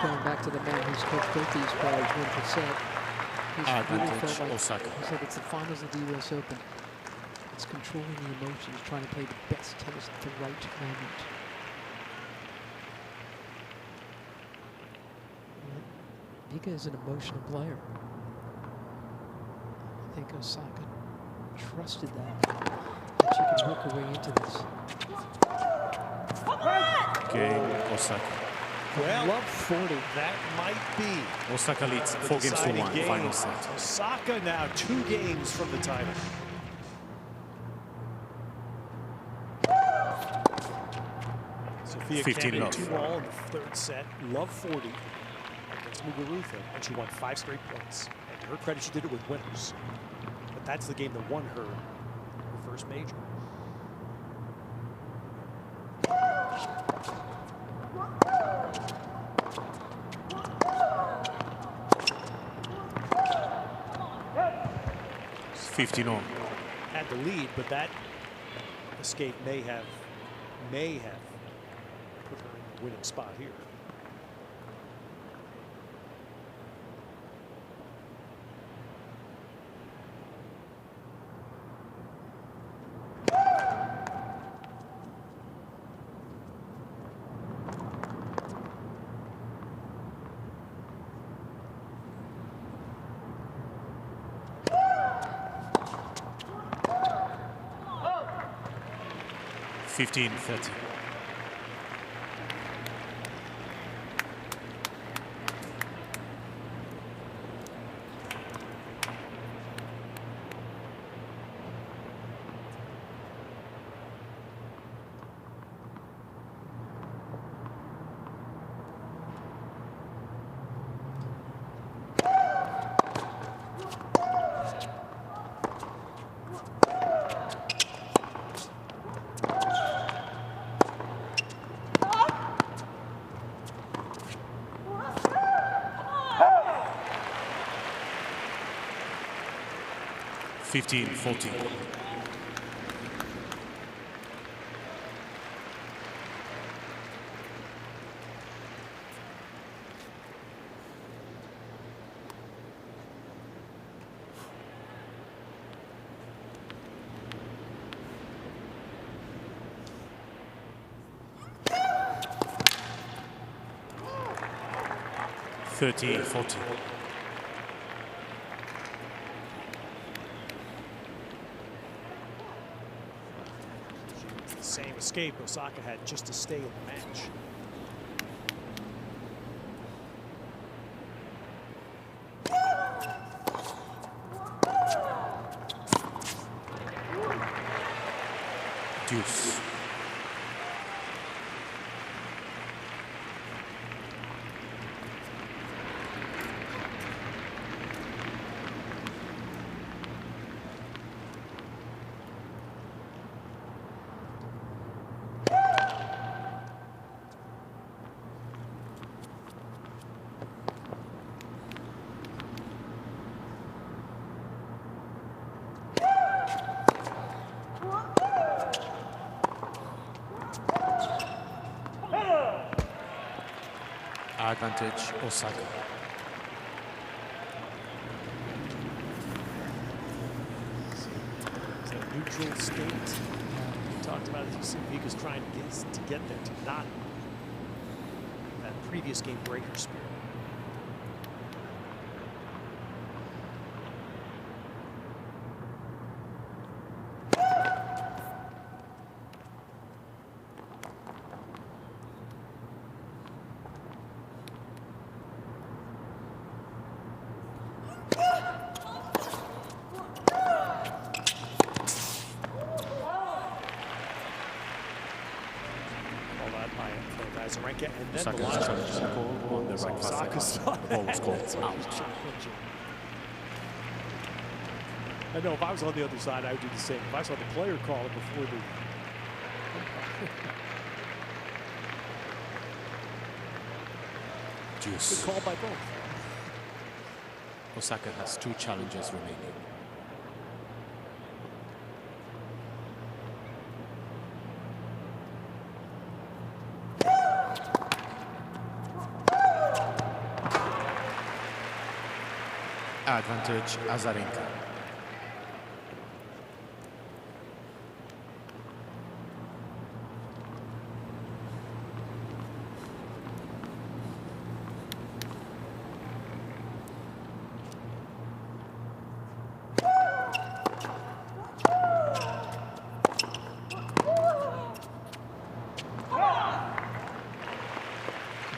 Going back to the man who's coached both these players, win the set. He's really Advantage, felt like, Osaka. he said it's the finals of the U.S. Open. It's controlling the emotions, trying to play the best tennis at the right moment. Vika is an emotional player. I think Osaka trusted that she could work her way into this. Game, Osaka. Well, Love 40. that might be Osaka leads the 4 games to deciding 1, game. final set. Osaka now 2 games from the title. Sophia 15 Kenin love. 2-all in the 3rd set. Love 40 against Muguruza, and she won 5 straight points. And to her credit, she did it with winners. But that's the game that won her first major. It's 15 all. Had the lead, but that escape may have put her in the winning spot here. Oh. 15-30. Fifteen, 14. Thirty, 14. Same escape Osaka had just to stay in the match. Deuce. Advantage, Osaka. It's a neutral state. We talked about it. You see Vika's trying to get there, to not that previous game breaker spirit. Azarenka, and then Osaka the launch challenged the call on the right Osaka saw side. Ball was called That's why he was out. challenging. I know if I was on the other side, I would do the same. If I saw the player call it before the Deuce. Good call by both. Osaka has 2 challenges remaining. Advantage Azarenka.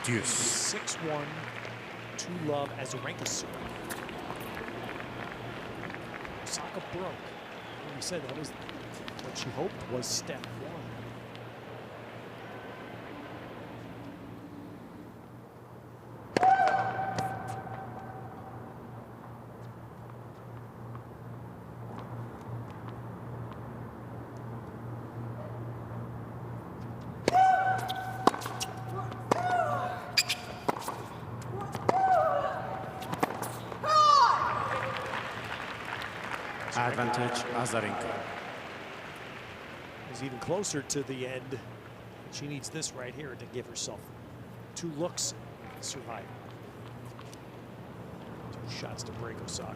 Deuce. 6-1, 2-love Azarenka serve. Osaka broke. Like we said, that was what she hoped was step 1. Advantage Azarenka. Is even closer to the end. She needs this right here to give herself 2 looks and survive. 2 shots to break Osaka.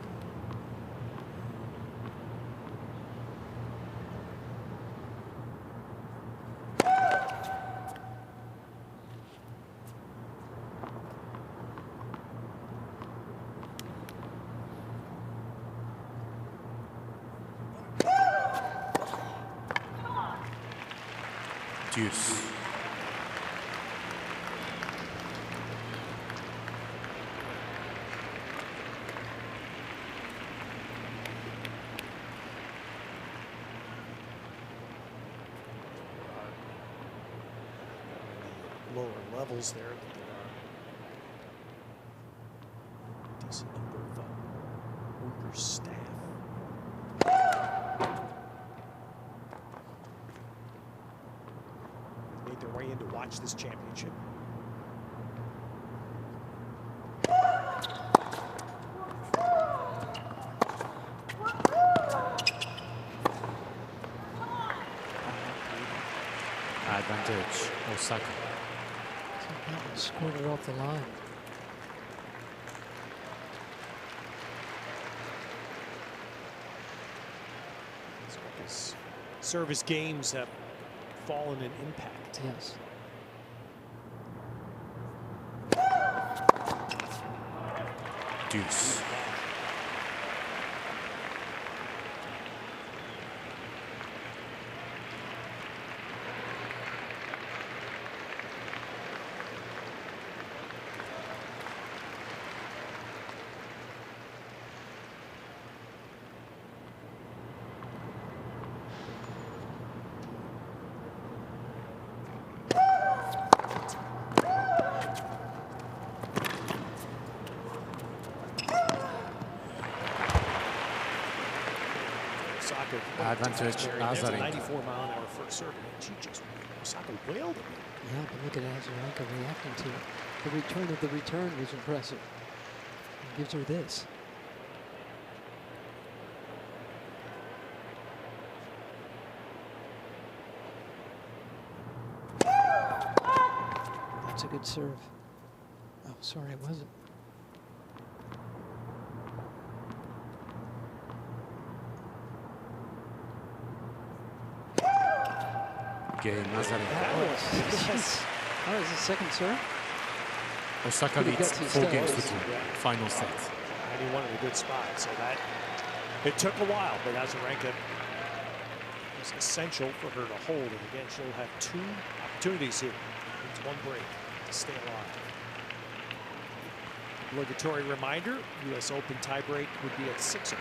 Deuce. Lower levels there, but there are a decent number of workers, staff. Made their way in to watch this championship. Advantage Osaka. Scored it off the line. His service games have fallen in impact. Yes. Deuce. Advantage Azarenka. 94-mile-an-hour first serve, and she just Osaka wailed him. Yeah, but look at Azarenka reacting to it. The return of the return was impressive. It gives her this. That's a good serve. Oh, sorry, it wasn't. Game Azarenka. That was the second serve. Osaka Pretty leads gutsy 4 stuff. games to 2. Yeah. Final set. And he wanted a good spot, so that it took a while, but Azarenka was essential for her to hold. And again, she'll have 2 opportunities here. It's 1 break to stay alive. Obligatory reminder: U.S. Open tiebreak would be at 6-0.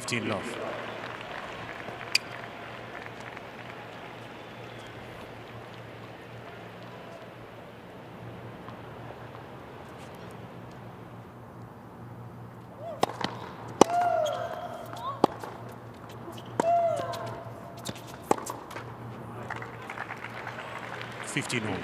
Love. 15 all.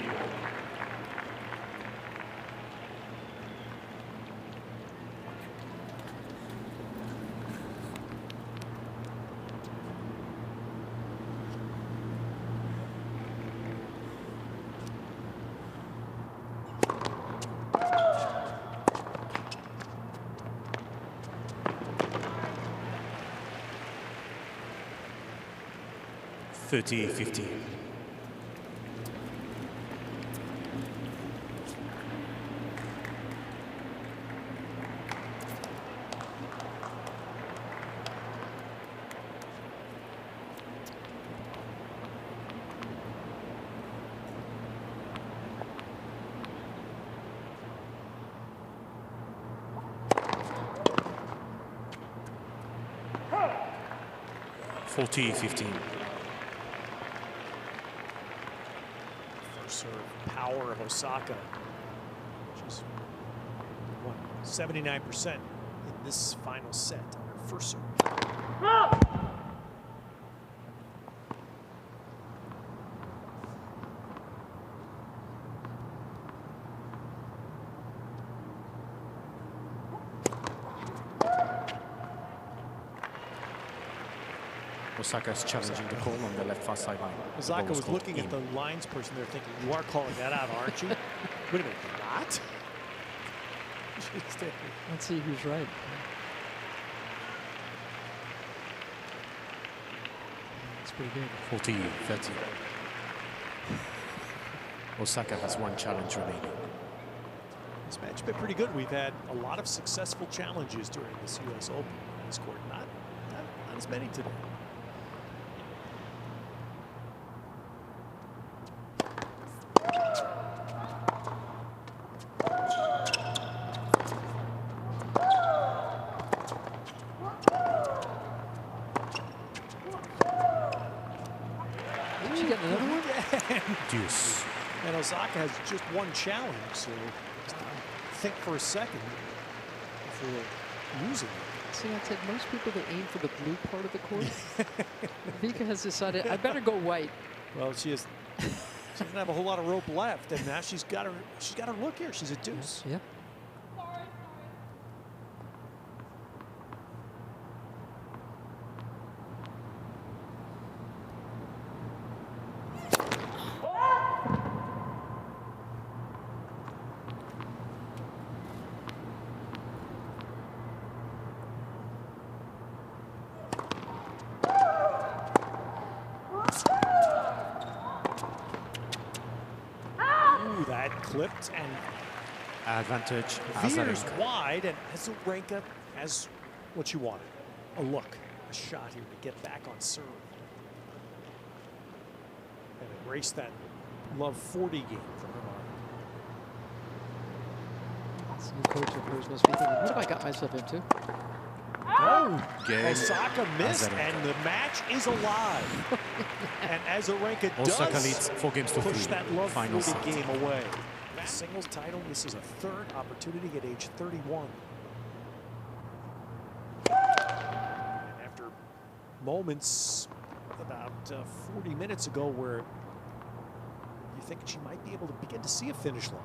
(30-15). (40-15). Serve power of Osaka. She's won 79% in this final set on her first serve. Osaka is challenging the call on the left far sideline. Osaka was looking at the lines person there thinking, you are calling that out, aren't you? Wait a minute, you're not? Let's see who's right. It's pretty good. 40-30. Osaka has one challenge remaining. This match has been pretty good. We've had a lot of successful challenges during this U.S. Open. This court, not as many today. Did she get another one? Deuce. And Osaka has just one challenge, so think for a second before using it. See, I said most people that aim for the blue part of the court. Vika has decided I better go white. Well, she doesn't have a whole lot of rope left, and now she's got her look here. She's a deuce. Yeah. That clipped and Advantage veers Azarenka. wide, and Azarenka has what she wanted. A look, a shot here to get back on serve. And erase that love 40 game from her mind. This new coach of hers must be thinking, what have I got myself into? Oh, Game. Osaka missed, Azarenka. and the match is alive. And Azarenka Osaka does leads 4-3. push that love Final 40 set. game away. Singles title, this is a third opportunity at age 31. And after moments about 40 minutes ago where you think she might be able to begin to see a finish line.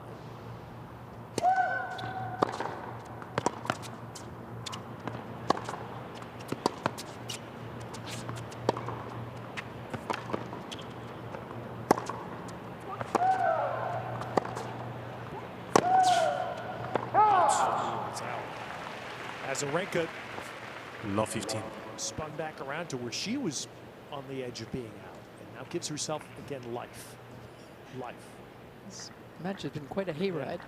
Azarenka Love 15. spun back around to where she was on the edge of being out, and now gives herself again life. This match has been quite a hayride.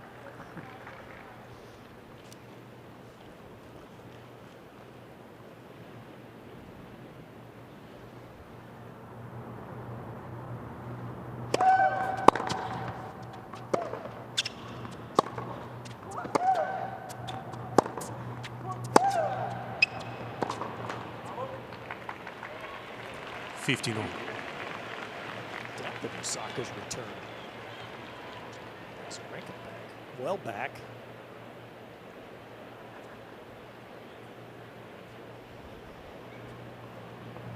Depth of Osaka's return. Azarenka back, well back.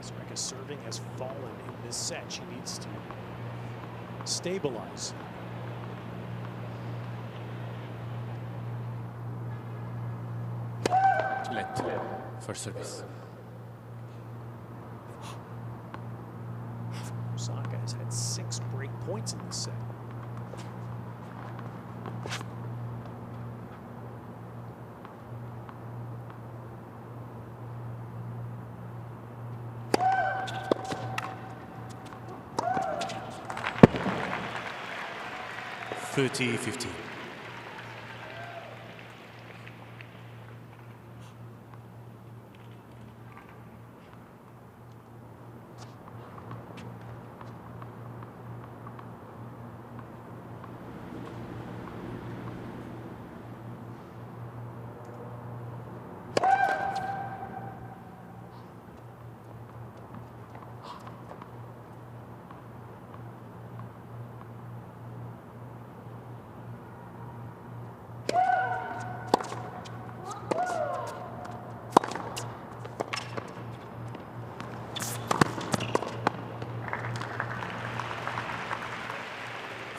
Azarenka's serving has fallen in this set. She needs to stabilize. Let first service. Osaka has had 6 break points in this set. (30-15).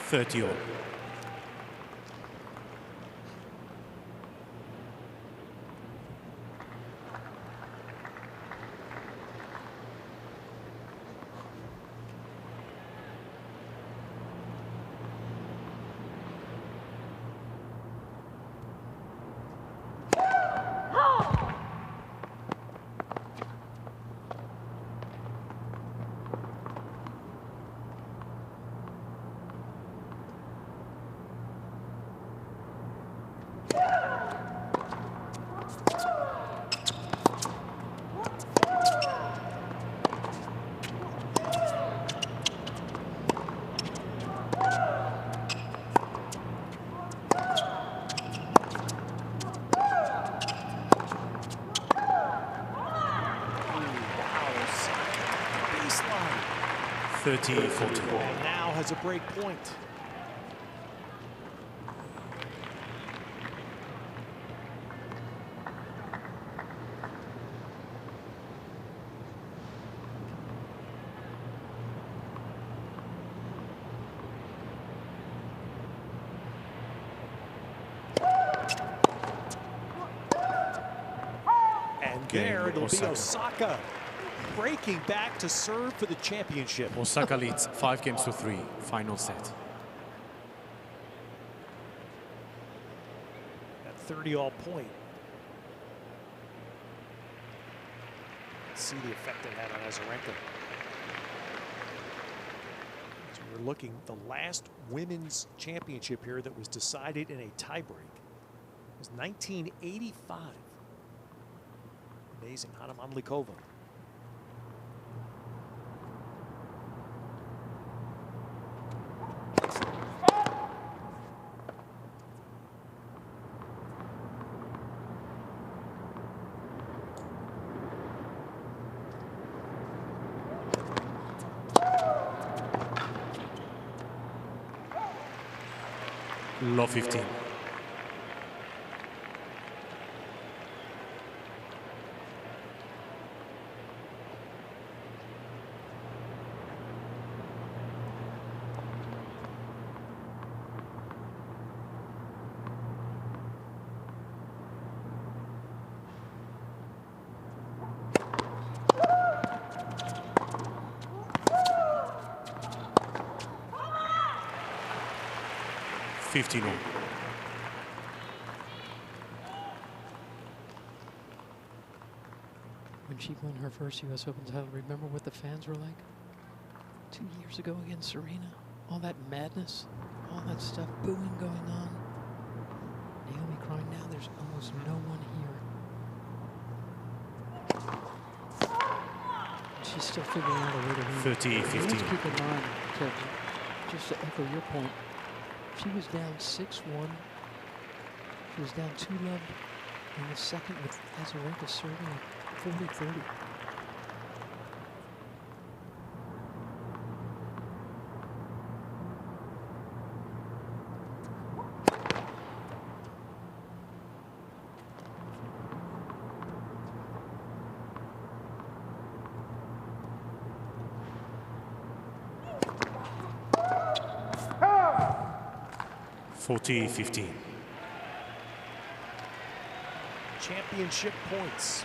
(30-all). Baseline. 30-40. And now has a break point. And there it'll be Osaka breaking back to serve for the championship. Osaka leads 5-3, final set. That 30-all point. Let's see the effect it had on Azarenka. So we're looking, the last women's championship here that was decided in a tiebreak was 1985. Amazing, Hana Mamlikova. Low 15. When she won her first U.S. Open title, remember what the fans were like 2 years ago against Serena? All that madness, all that stuff, booing going on. Naomi crying now. There's almost no one here. She's still figuring out a way to win. 30-15. Let's keep in mind, just to echo your point, she was down 6-1. She was down 2-love in the second with Azarenka serving at 40-30. 40-15. Championship points.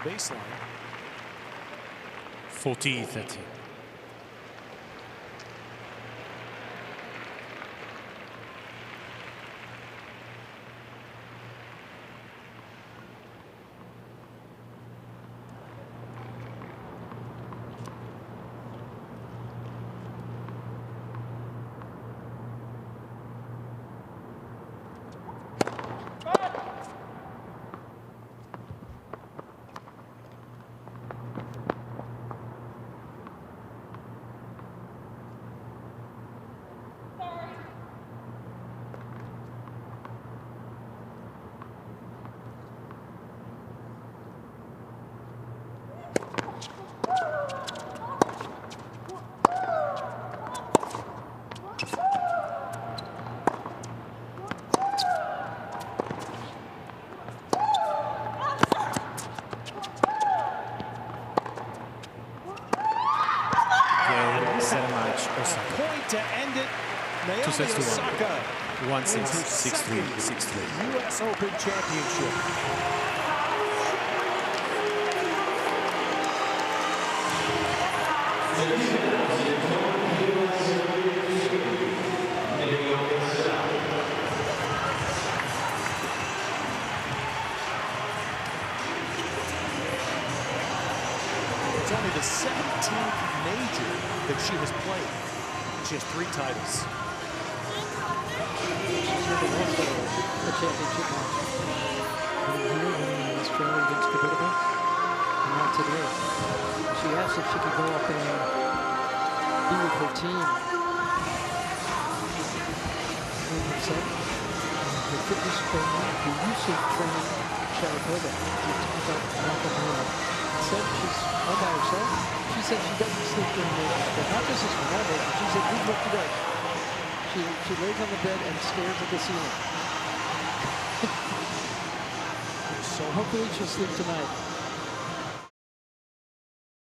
Baseline. 40-30. Osaka. Point to end it. Naomi Osaka 1-6, 6-3, 6-3. U.S. Open Championship. It's only the 17th major that she has played. She has 3 titles. She's never won a championship match. Winning here, winning in Australia against Kvitova, and not today. She asked if she could go up and be with her team. Her fitness trainer, who used to train Sharapova, said she's all by herself. She said she doesn't sleep during majors, but not just as small majors. She said, "Here's what she does. She lays on the bed and stares at the ceiling." So hopefully she'll sleep tonight.